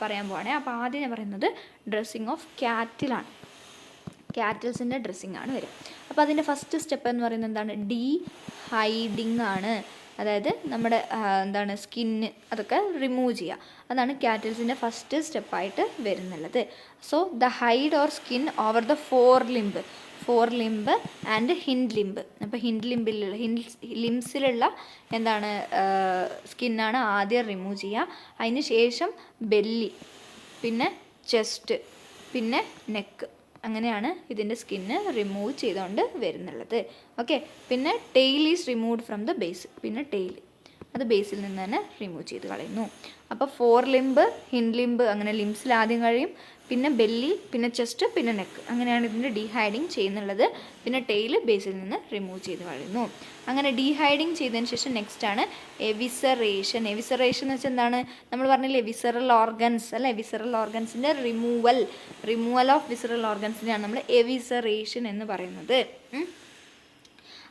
പറയാൻ പോവാണേ. അപ്പോൾ ആദ്യം ഞാൻ പറയുന്നത് ഡ്രസ്സിങ് ഓഫ് ക്യാറ്റിലാണ്. ക്യാറ്റിൽസിൻ്റെ ഡ്രസ്സിങ് ആണ് വരിക. അപ്പോൾ അതിൻ്റെ ഫസ്റ്റ് സ്റ്റെപ്പ് എന്ന് പറയുന്നത് എന്താണ്? ഡീഹൈഡിങ് ആണ്. അതായത് നമ്മുടെ സ്കിന്ന് അതൊക്കെ റിമൂവ് ചെയ്യുക. അതാണ് ക്യാറ്റിൽസിൻ്റെ ഫസ്റ്റ് സ്റ്റെപ്പായിട്ട് വരുന്നുള്ളത്. So the hide or skin over the fore limb and hind limb. അപ്പോൾ ലിംസിലുള്ള സ്കിന്നാണ് ആദ്യം റിമൂവ് ചെയ്യുക. അതിന് ശേഷം ബെല്ലി, പിന്നെ ചെസ്റ്റ്, പിന്നെ നെക്ക്, അങ്ങനെയാണ് ഇതിൻ്റെ സ്കിന്ന് റിമൂവ് ചെയ്തുകൊണ്ട് വരുന്നുള്ളത്. ഓക്കെ, പിന്നെ tail is removed from the base. പിന്നെ ടെയിൽ അത് ബേസിൽ നിന്ന് തന്നെ റിമൂവ് ചെയ്ത് കളയുന്നു. അപ്പോൾ ഫോർ ലിംബ്, ഹിൻഡ് ലിംബ്, അങ്ങനെ ലിംസിൽ ആദ്യം കഴിയും. പിന്നെ ബെല്ലി, പിന്നെ ചെസ്റ്റ്, പിന്നെ നെക്ക്, അങ്ങനെയാണ് ഇതിൻ്റെ ഡീഹൈഡിങ് ചെയ്യുന്നുള്ളത്. പിന്നെ ടെയിൽ ബേസിൽ നിന്ന് റിമൂവ് ചെയ്ത് കളയുന്നു. അങ്ങനെ ഡീഹൈഡിങ് ചെയ്തതിന് ശേഷം നെക്സ്റ്റ് ആണ് എവിസറേഷൻ. എവിസറേഷൻ എന്ന് വെച്ചാൽ എന്താണ്? നമ്മൾ പറഞ്ഞില്ലേ വിസറൽ ഓർഗൻസ് അല്ലേ. വിസറൽ ഓർഗൻസിൻ്റെ റിമൂവൽ ഓഫ് വിസറൽ ഓർഗൻസിനെയാണ് നമ്മൾ എവിസറേഷൻ എന്ന് പറയുന്നത്.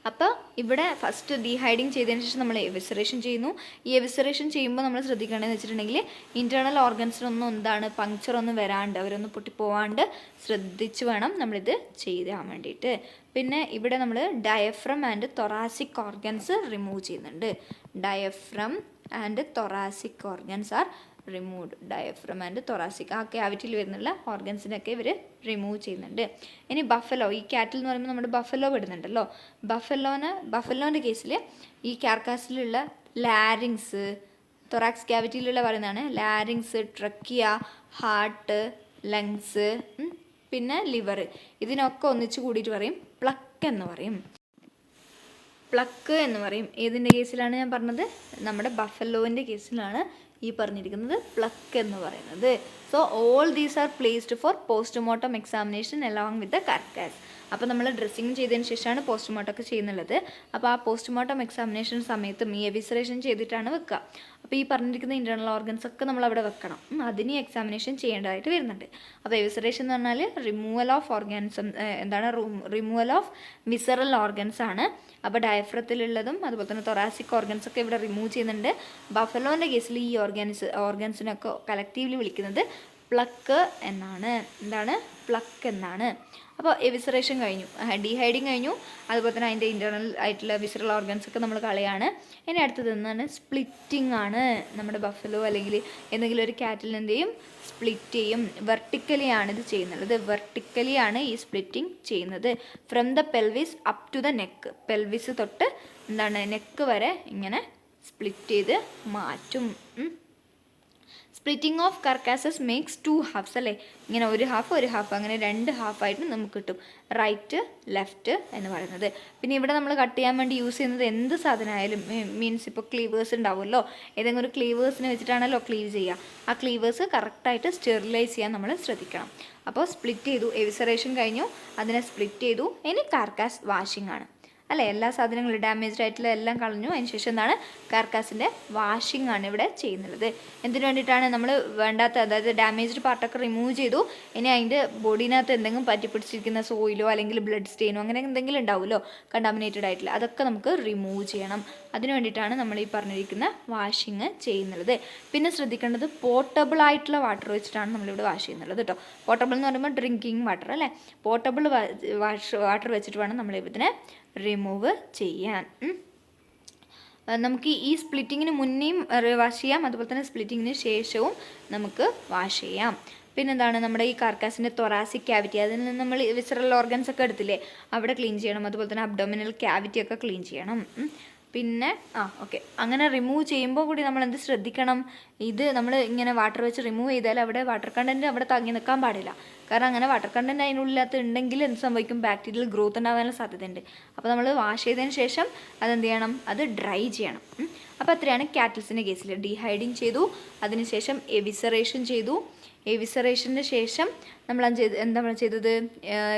അപ്പോൾ ഇവിടെ ഫസ്റ്റ് ഡീഹൈഡിങ് ചെയ്തതിന് ശേഷം നമ്മൾ എവിസറേഷൻ ചെയ്യുന്നു. ഈ എവിസറേഷൻ ചെയ്യുമ്പോൾ നമ്മൾ ശ്രദ്ധിക്കേണ്ടതെന്ന് വെച്ചിട്ടുണ്ടെങ്കിൽ ഇൻറ്റേർണൽ ഓർഗൻസിനൊന്നും പങ്ക്ചറൊന്നും വരാണ്ട്, അവരൊന്നും പൊട്ടിപ്പോവാണ്ട് ശ്രദ്ധിച്ച് വേണം നമ്മളിത് ചെയ്യാൻ വേണ്ടിയിട്ട്. പിന്നെ ഇവിടെ നമ്മൾ diaphragm and thoracic organs remove ചെയ്യുന്നുണ്ട്. Diaphragm and thoracic organs are removed. Diaphragm and thoracic, ആ ക്യാവിറ്റിയിൽ വരുന്നുള്ള ഓർഗൻസിനൊക്കെ ഇവർ റിമൂവ് ചെയ്യുന്നുണ്ട്. ഇനി ബഫലോ, ഈ ക്യാറ്റിൽ എന്ന് പറയുമ്പോൾ നമ്മുടെ ബഫലോ പെടുന്നുണ്ടല്ലോ. ബഫലോൻ്റെ കേസിൽ ഈ കാർക്കാസിലുള്ള ലാരിങ്സ്, തൊറാക്സ് ക്യാവിറ്റിയിലുള്ള പറയുന്നതാണ് ലാരിങ്സ്, ട്രക്കിയ, ഹാർട്ട്, ലങ്സ്, പിന്നെ ലിവർ, ഇതിനൊക്കെ ഒന്നിച്ച് കൂടിയിട്ട് പറയും പ്ലക്ക് എന്ന് പറയും. ഏതിൻ്റെ കേസിലാണ് ഞാൻ പറഞ്ഞത്? നമ്മുടെ ബഫലോൻ്റെ കേസിലാണ് ഈ പറഞ്ഞിരിക്കുന്നത് പ്ലക്ക് എന്ന് പറയുന്നത്. So all these are placed for postmortem examination along with the carcass. അപ്പോൾ നമ്മൾ ഡ്രസ്സിങ് ചെയ്തതിന് ശേഷമാണ് പോസ്റ്റ്മോർട്ടം ഒക്കെ ചെയ്യുന്നുള്ളത്. അപ്പോൾ ആ പോസ്റ്റ്മോർട്ടം എക്സാമിനേഷൻ സമയത്തും ഈ എവിസറേഷൻ ചെയ്തിട്ടാണ് വെക്കുക. അപ്പോൾ ഈ പറഞ്ഞിരിക്കുന്ന ഇൻറ്റേർണൽ ഓർഗൻസ് ഒക്കെ നമ്മൾ അവിടെ വെക്കണം. അതിന് എക്സാമിനേഷൻ ചെയ്യേണ്ടതായിട്ട് വരുന്നുണ്ട്. അപ്പോൾ എവിസറേഷൻ എന്ന് പറഞ്ഞാൽ removal of ഓർഗാൻസം, removal of visceral organs ആണ്. അപ്പോൾ ഡയഫ്രത്തിലുള്ളതും അതുപോലെ തന്നെ തൊറാസിക് ഓർഗൻസ് ഒക്കെ ഇവിടെ റിമൂവ് ചെയ്യുന്നുണ്ട്. ബഫലോൻ്റെ കേസിൽ ഈ ഓർഗൻസിനൊക്കെ കളക്റ്റീവ്ലി വിളിക്കുന്നത് പ്ലക്ക് എന്നാണ്. പ്ലക്ക് എന്നാണ്. അപ്പോൾ എവിസറേഷൻ കഴിഞ്ഞു, ഡീഹൈഡിങ് കഴിഞ്ഞു, അതുപോലെ തന്നെ അതിൻ്റെ ഇൻറ്റേർണൽ ആയിട്ടുള്ള വിസറൽ ഓർഗൻസ് ഒക്കെ നമ്മൾ കളയാണ്. ഇനി അടുത്തത് എന്താണ്? സ്പ്ലിറ്റിംഗ് ആണ്. നമ്മുടെ ബഫലോ അല്ലെങ്കിൽ എന്തെങ്കിലും ഒരു ക്യാറ്റിലിൻ്റെയും സ്പ്ലിറ്റ് ചെയ്യും. വെർട്ടിക്കലി ആണ് ഇത് ചെയ്യുന്നത്. വെർട്ടിക്കലി ആണ് ഈ സ്പ്ലിറ്റിംഗ് ചെയ്യുന്നത്. From the pelvis up to the neck. Pelvis തൊട്ട് നെക്ക് വരെ ഇങ്ങനെ സ്പ്ലിറ്റ് ചെയ്ത് മാറ്റും. Splitting of carcasses makes 2 halves അല്ലേ. ഇങ്ങനെ ഒരു ഹാഫ് അങ്ങനെ 2 ഹാഫായിട്ട് നമുക്ക് കിട്ടും. റൈറ്റ്, ലെഫ്റ്റ് എന്ന് പറയുന്നത്. പിന്നെ ഇവിടെ നമ്മൾ കട്ട് ചെയ്യാൻ വേണ്ടി യൂസ് ചെയ്യുന്നത് എന്ത് സാധനമായാലും, മീൻസ് ഇപ്പോൾ ക്ലീവേഴ്സ് ഉണ്ടാവുമല്ലോ, ഏതെങ്കിലും ഒരു ക്ലീവേഴ്സിനെ വെച്ചിട്ടാണല്ലോ ക്ലീവ് ചെയ്യുക. ആ ക്ലീവേഴ്സ് കറക്റ്റായിട്ട് സ്റ്റെറിലൈസ് ചെയ്യാൻ നമ്മൾ ശ്രദ്ധിക്കണം. അപ്പോൾ സ്പ്ലിറ്റ് ചെയ്തു, എവിസറേഷൻ കഴിഞ്ഞു, അതിനെ സ്പ്ലിറ്റ് ചെയ്തു. ഇനി കാർക്കാസ് വാഷിംഗ് ആണ് അല്ലേ. എല്ലാ സാധനങ്ങളും ഡാമേജ്ഡ് ആയിട്ടുള്ള എല്ലാം കളഞ്ഞു. അതിനുശേഷം എന്താണ്? കാർക്കാസിൻ്റെ വാഷിംഗ് ആണ് ഇവിടെ ചെയ്യുന്നത്. എന്തിനു വേണ്ടിയിട്ടാണ്? നമ്മൾ വേണ്ടാത്ത, അതായത് ഡാമേജ്ഡ് പാർട്ടൊക്കെ റിമൂവ് ചെയ്തു. ഇനി അതിൻ്റെ ബോഡീനകത്ത് എന്തെങ്കിലും പറ്റിപ്പിടിച്ചിരിക്കുന്ന സോയിലോ അല്ലെങ്കിൽ ബ്ലഡ് സ്റ്റെയിനോ അങ്ങനെ എന്തെങ്കിലും ഉണ്ടാവുമല്ലോ കണ്ടാമിനേറ്റഡ് ആയിട്ടുള്ള, അതൊക്കെ നമുക്ക് റിമൂവ് ചെയ്യണം. അതിനു വേണ്ടിയിട്ടാണ് നമ്മൾ ഈ പറഞ്ഞിരിക്കുന്ന വാഷിങ് ചെയ്യുന്നത്. പിന്നെ ശ്രദ്ധിക്കേണ്ടത് പോർട്ടബിൾ ആയിട്ടുള്ള വാട്ടർ വെച്ചിട്ടാണ് നമ്മളിവിടെ വാഷ് ചെയ്യുന്നത് കേട്ടോ. പോർട്ടബിൾ എന്ന് പറയുമ്പോൾ ഡ്രിങ്കിങ് വാട്ടർ അല്ലേ. പോർട്ടബിൾ വാട്ടർ വെച്ചിട്ട് വേണം നമ്മൾ ഇതിനെ റിമൂവ് ചെയ്യാൻ. നമുക്ക് ഈ സ്പ്ലിറ്റിങ്ങിന് മുന്നേയും വാഷ് ചെയ്യാം, അതുപോലെ തന്നെ സ്പ്ലിറ്റിങ്ങിന് ശേഷവും നമുക്ക് വാഷ് ചെയ്യാം. പിന്നെന്താണ്, നമ്മുടെ ഈ കാർക്കാസിൻ്റെ തൊറാസിക് ക്യാവിറ്റി, അതിൽ നിന്ന് നമ്മൾ വിസറൽ ഓർഗൻസ് ഒക്കെ എടുത്തില്ലേ, അവിടെ ക്ലീൻ ചെയ്യണം. അതുപോലെ തന്നെ അബ്ഡോമിനൽ ക്യാവിറ്റി ഒക്കെ ക്ലീൻ ചെയ്യണം. പിന്നെ ഓക്കെ, അങ്ങനെ റിമൂവ് ചെയ്യുമ്പോൾ കൂടി നമ്മൾ എന്ത് ശ്രദ്ധിക്കണം, ഇത് നമ്മൾ ഇങ്ങനെ വാട്ടർ വെച്ച് റിമൂവ് ചെയ്താൽ അവിടെ വാട്ടർ കണ്ടൻറ്റ് അവിടെ തങ്ങി നിൽക്കാൻ പാടില്ല. കാരണം അങ്ങനെ വാട്ടർ കണ്ടൻറ്റ് അതിനുള്ളിലകത്ത് ഉണ്ടെങ്കിൽ എന്ത് സംഭവിക്കും, ബാക്ടീരിയൽ ഗ്രോത്ത് ഉണ്ടാകാനുള്ള സാധ്യതയുണ്ട്. അപ്പോൾ നമ്മൾ വാഷ് ചെയ്തതിന് ശേഷം അതെന്ത് ചെയ്യണം, അത് ഡ്രൈ ചെയ്യണം. അപ്പോൾ അത്രയാണ് കാറ്റൽസിൻ്റെ കേസിൽ. ഡീഹൈഡിങ് ചെയ്തു, അതിനുശേഷം എവിസറേഷൻ ചെയ്തു. എവിസറേഷന് ശേഷം നമ്മൾ എന്താ ചെയ്തത്,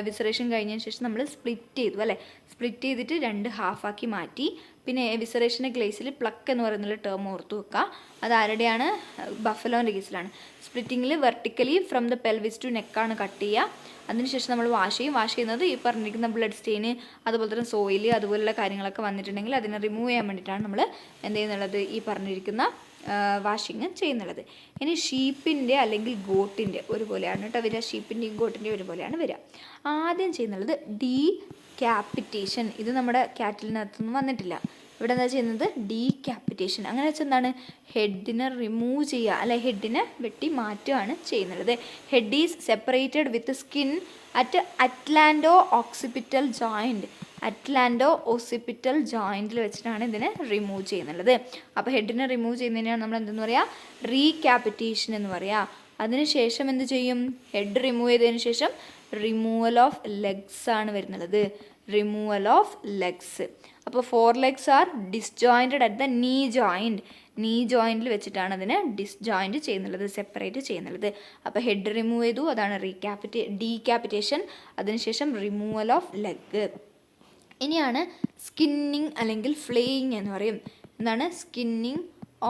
എവിസറേഷൻ കഴിഞ്ഞതിന് ശേഷം നമ്മൾ സ്പ്ലിറ്റ് ചെയ്തു അല്ലേ. സ്പ്ലിറ്റ് ചെയ്തിട്ട് 2 ഹാഫാക്കി മാറ്റി. പിന്നെ എവിസറേഷൻ്റെ കേസിൽ പ്ലക്ക് എന്ന് പറയുന്ന ടേം ഓർത്ത് വെക്കുക. അത് ആരുടെയാണ്, ബഫലോൻ്റെ കേസിലാണ്. സ്പ്ലിറ്റിങ്ങിൽ vertically from the pelvis to നെക്കാണ് കട്ട് ചെയ്യുക. അതിനുശേഷം നമ്മൾ വാഷ് ചെയ്യും. വാഷ് ചെയ്യുന്നത് ഈ പറഞ്ഞിരിക്കുന്ന ബ്ലഡ് സ്റ്റെയിന്, അതുപോലെ തന്നെ സോയിൽ, അതുപോലുള്ള കാര്യങ്ങളൊക്കെ വന്നിട്ടുണ്ടെങ്കിൽ അതിനെ റിമൂവ് ചെയ്യാൻ വേണ്ടിയിട്ടാണ് നമ്മൾ എന്ത് ചെയ്യുന്നുള്ളത്, ഈ പറഞ്ഞിരിക്കുന്ന വാഷിങ് ചെയ്യുന്നുള്ളത്. ഇനി ഷീപ്പിൻ്റെ അല്ലെങ്കിൽ ഗോട്ടിൻ്റെ ഒരുപോലെയാണ് കേട്ടോ വരിക. ഷീപ്പിൻ്റെയും ഗോട്ടിൻ്റെയും ഒരുപോലെയാണ് വരിക. ആദ്യം ചെയ്യുന്നുള്ളത് ഡീക്യാപിറ്റേഷൻ. ഇത് നമ്മുടെ കാറ്റലിനകത്തൊന്നും വന്നിട്ടില്ല. ഇവിടെ എന്താ ചെയ്യുന്നത്, ഡീക്യാപിറ്റേഷൻ. അങ്ങനെ വെച്ചാൽ എന്താണ്, ഹെഡിനെ റിമൂവ് ചെയ്യുക അല്ലെ, ഹെഡിനെ വെട്ടി മാറ്റുകയാണ് ചെയ്യുന്നത്. Head is separated with skin at atlanto occipital joint. Atlanto occipital ജോയിൻറ്റിൽ വെച്ചിട്ടാണ് ഇതിനെ റിമൂവ് ചെയ്യുന്നുള്ളത്. അപ്പോൾ ഹെഡിനെ റിമൂവ് ചെയ്യുന്നതിനാണ് നമ്മൾ എന്തെന്ന് പറയുക, റീക്യാപിറ്റേഷൻ എന്ന് പറയുക. അതിനുശേഷം എന്ത് ചെയ്യും, ഹെഡ് റിമൂവ് ചെയ്തതിന് ശേഷം റിമൂവൽ ഓഫ് ലെഗ്സ് ആണ് വരുന്നത്. Removal of legs. അപ്പോൾ 4 legs ആർ ഡിസ്ജോയിൻറ്റഡ് അറ്റ് ദ നീ ജോയിൻറ്റ്. നീ ജോയിൻറ്റിൽ വെച്ചിട്ടാണ് അതിനെ ഡിസ്ജോയിൻറ്റ് ചെയ്യുന്നുള്ളത്, സെപ്പറേറ്റ് ചെയ്യുന്നുള്ളത്. അപ്പോൾ ഹെഡ് റിമൂവ് ചെയ്തു, അതാണ് ഡീക്യാപിറ്റേഷൻ. അതിനുശേഷം റിമൂവൽ ഓഫ് ലെഗ്. ഇനിയാണ് സ്കിന്നിങ് അല്ലെങ്കിൽ ഫ്ലേയിങ് എന്ന് പറയും. എന്താണ് സ്കിന്നിങ്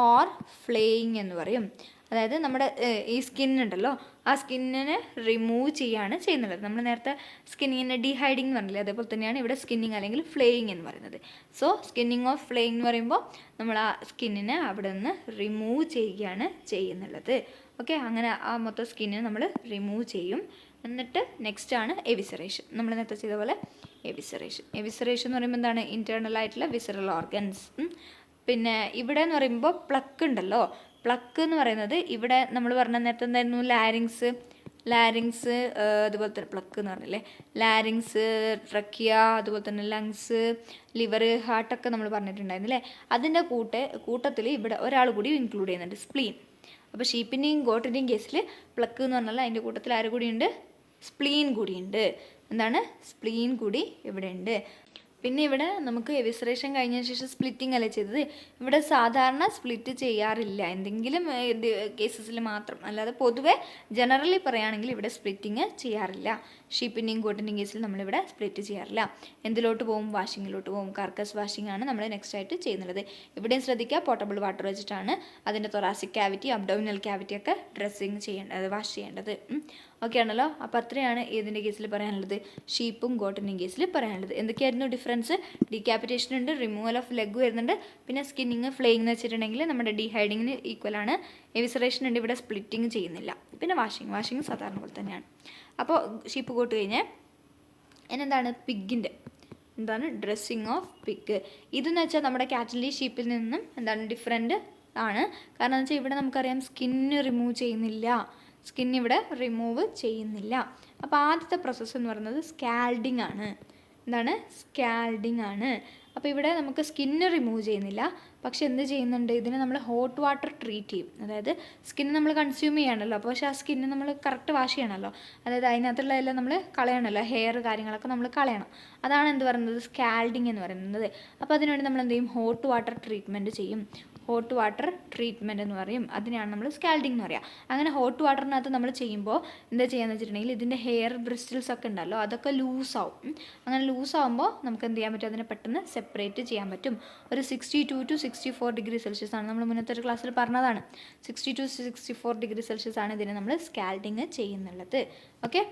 ഓർ ഫ്ലേയിങ് എന്ന് പറയും. അതായത് നമ്മുടെ ഈ സ്കിന്നുണ്ടല്ലോ, ആ സ്കിന്നിനെ റിമൂവ് ചെയ്യാണ് ചെയ്യുന്നത്. നമ്മൾ നേരത്തെ സ്കിന്നിങ്ങിനെ ഡീഹൈഡിങ് എന്ന് പറഞ്ഞില്ലേ, അതേപോലെ തന്നെയാണ് ഇവിടെ സ്കിന്നിങ് അല്ലെങ്കിൽ ഫ്ലേയിങ് എന്ന് പറയുന്നത്. സോ സ്കിന്നിങ് ഓഫ് ഫ്ലേയിങ് എന്ന് പറയുമ്പോൾ നമ്മൾ ആ സ്കിന്നിനെ അവിടെ നിന്ന് റിമൂവ് ചെയ്യുകയാണ് ചെയ്യുന്നുള്ളത്. ഓക്കെ, അങ്ങനെ ആ മൊത്തം സ്കിന്നിനെ നമ്മൾ റിമൂവ് ചെയ്യും. എന്നിട്ട് നെക്സ്റ്റ് ആണ് എവിസറേഷൻ. നമ്മൾ നേരത്തെ ചെയ്ത പോലെ എവിസറേഷൻ എന്ന് പറയുമ്പോൾ എന്താണ്, ഇൻറ്റേർണൽ ആയിട്ടുള്ള വിസറൽ ഓർഗൻസ്. പിന്നെ ഇവിടെ എന്ന് പറയുമ്പോൾ പ്ലക്ക് ഉണ്ടല്ലോ, പ്ലക്ക് എന്ന് പറയുന്നത് ഇവിടെ നമ്മൾ പറഞ്ഞ നേരത്തെ എന്തായിരുന്നു, ലാരിങ്സ് അതുപോലെ തന്നെ പ്ലക്ക് എന്ന് പറഞ്ഞില്ലേ, ലാരിങ്സ്, ട്രക്കിയ, അതുപോലെ തന്നെ ലങ്സ്, ലിവർ, ഹാർട്ടൊക്കെ നമ്മൾ പറഞ്ഞിട്ടുണ്ടായിരുന്നില്ലേ. അതിൻ്റെ കൂട്ടത്തിൽ ഇവിടെ ഒരാൾ കൂടി ഇൻക്ലൂഡ് ചെയ്യുന്നുണ്ട്, സ്പ്ലീൻ. അപ്പോൾ ഷീപ്പിൻ്റെയും ഗോട്ടിൻ്റെയും കേസിൽ പ്ലക്ക് എന്ന് പറഞ്ഞാൽ അതിൻ്റെ കൂട്ടത്തിൽ ആര് കൂടിയുണ്ട്, സ്പ്ലീൻ കൂടിയുണ്ട്. എന്താണ്, സ്പ്ലീൻ കൂടി ഇവിടെ ഉണ്ട്. പിന്നെ ഇവിടെ നമുക്ക് എവിസറേഷൻ കഴിഞ്ഞതിന് ശേഷം സ്പ്ലിറ്റിംഗ് അല്ലേ ചെയ്തത്. ഇവിടെ സാധാരണ സ്പ്ലിറ്റ് ചെയ്യാറില്ല, എന്തെങ്കിലും കേസസിൽ മാത്രം, അല്ലാതെ പൊതുവെ ജനറലി പറയുകയാണെങ്കിൽ ഇവിടെ സ്പ്ലിറ്റിങ് ചെയ്യാറില്ല. ഷീപ്പിൻ്റെയും ഗോട്ടിൻ്റെയും കേസിൽ നമ്മളിവിടെ സ്പ്ലിറ്റ് ചെയ്യാറില്ല. എന്തിലോട്ട് പോകും, വാഷിങ്ങിലോട്ട് പോകും. കാർക്കസ് വാഷിംഗ് ആണ് നമ്മൾ നെക്സ്റ്റ് ആയിട്ട് ചെയ്യുന്നത്. ഇവിടെയും ശ്രദ്ധിക്കുക, പോർട്ടബിൾ വാട്ടർ വെച്ചിട്ടാണ് അതിൻ്റെ തൊറാസിക് ക്യാവിറ്റി, അബ്ഡോമിനൽ ക്യാവിറ്റി ഒക്കെ വാഷ് ചെയ്യേണ്ടത്. ഓക്കെ ആണല്ലോ. അപ്പോൾ അത്രയാണ് ഇതിൻ്റെ കേസിൽ പറയാനുള്ളത്, ഷീപ്പും ഗോട്ടിൻ്റെയും കേസിൽ പറയാനുള്ളത്. എന്തൊക്കെയായിരുന്നു ഡിഫറൻസ്, ഡീക്യാപിറ്റേഷൻ ഉണ്ട്, റിമൂവൽ ഓഫ് ലെഗ് വരുന്നുണ്ട്, പിന്നെ സ്കിന്നിങ് ഫ്ലേയിങ് എന്ന് വെച്ചിട്ടുണ്ടെങ്കിൽ നമ്മുടെ ഡീഹൈഡിങ്ങിന് ഈക്വലാണ്. എവിസറേഷൻ ഉണ്ട്, ഇവിടെ സ്പ്ലിറ്റിങ് ചെയ്യുന്നില്ല. പിന്നെ വാഷിങ് സാധാരണ പോലെ തന്നെയാണ്. അപ്പോൾ ഷീപ്പ് ഗോട്ട് കഴിഞ്ഞ് എന്താണ് പിഗിൻ്റെ എന്താണ് ഡ്രസ്സിങ് ഓഫ് പിഗ്. ഇതെന്ന് വെച്ചാൽ നമ്മുടെ കാറ്റലി ഷീപ്പിൽ നിന്നും എന്താണ് ഡിഫറെൻ്റ് ആണ്. കാരണം എന്ന് വെച്ചാൽ ഇവിടെ നമുക്കറിയാം സ്കിന്ന് റിമൂവ് ചെയ്യുന്നില്ല, സ്കിൻ ഇവിടെ റിമൂവ് ചെയ്യുന്നില്ല. അപ്പോൾ ആദ്യത്തെ പ്രോസസ്സ് എന്ന് പറയുന്നത് സ്കാൽഡിങ് ആണ്. എന്താണ്, സ്കാൽഡിങ് ആണ്. അപ്പോൾ ഇവിടെ നമുക്ക് സ്കിന്ന് റിമൂവ് ചെയ്യുന്നില്ല, പക്ഷെ എന്ത് ചെയ്യുന്നുണ്ട്, ഇതിനെ നമ്മൾ ഹോട്ട് വാട്ടർ ട്രീറ്റ് ചെയ്യും. അതായത് സ്കിന്ന് നമ്മൾ കൺസ്യൂം ചെയ്യണമല്ലോ, അപ്പോൾ പക്ഷേ ആ സ്കിന്ന് നമ്മൾ കറക്റ്റ് വാഷ് ചെയ്യണമല്ലോ. അതായത് അതിനകത്തുള്ള എല്ലാം നമ്മൾ കളയണമല്ലോ, ഹെയർ കാര്യങ്ങളൊക്കെ നമ്മൾ കളയണം. അതാണ് എന്ത് പറയുന്നത്, സ്കാൽഡിങ് എന്ന് പറയുന്നത്. അപ്പോൾ അതിനുവേണ്ടി നമ്മൾ എന്ത് ചെയ്യും, ഹോട്ട് വാട്ടർ ട്രീറ്റ്മെൻറ്റ് ചെയ്യും. ഹോട്ട് വാട്ടർ ട്രീറ്റ്മെൻറ്റ് എന്ന് പറയും, അതിനെയാണ് നമ്മൾ സ്കാൽഡിങ് എന്ന് പറയുക. അങ്ങനെ ഹോട്ട് വാട്ടറിനകത്ത് നമ്മൾ ചെയ്യുമ്പോൾ എന്താ ചെയ്യുകയെന്ന് വെച്ചിട്ടുണ്ടെങ്കിൽ ഇതിൻ്റെ ഹെയർ ബ്രിസ്റ്റൽസ് ഒക്കെ ഉണ്ടല്ലോ, അതൊക്കെ ലൂസാവും. അങ്ങനെ ലൂസാവുമ്പോൾ നമുക്ക് എന്ത് ചെയ്യാൻ പറ്റും, അതിനെ പെട്ടെന്ന് സെപ്പറേറ്റ് ചെയ്യാൻ പറ്റും. ഒരു 62 to 64 ഡിഗ്രി സെൽഷ്യസ് ആണ്, നമ്മൾ മുന്നത്തെ ഒരു ക്ലാസ്സിൽ പറഞ്ഞതാണ്. 60 to 64 ഡിഗ്രി സെൽഷ്യസ് ആണ് ഇതിനെ നമ്മൾ സ്കാൽഡിങ് ചെയ്യുന്നുള്ളത്. ഓക്കെ,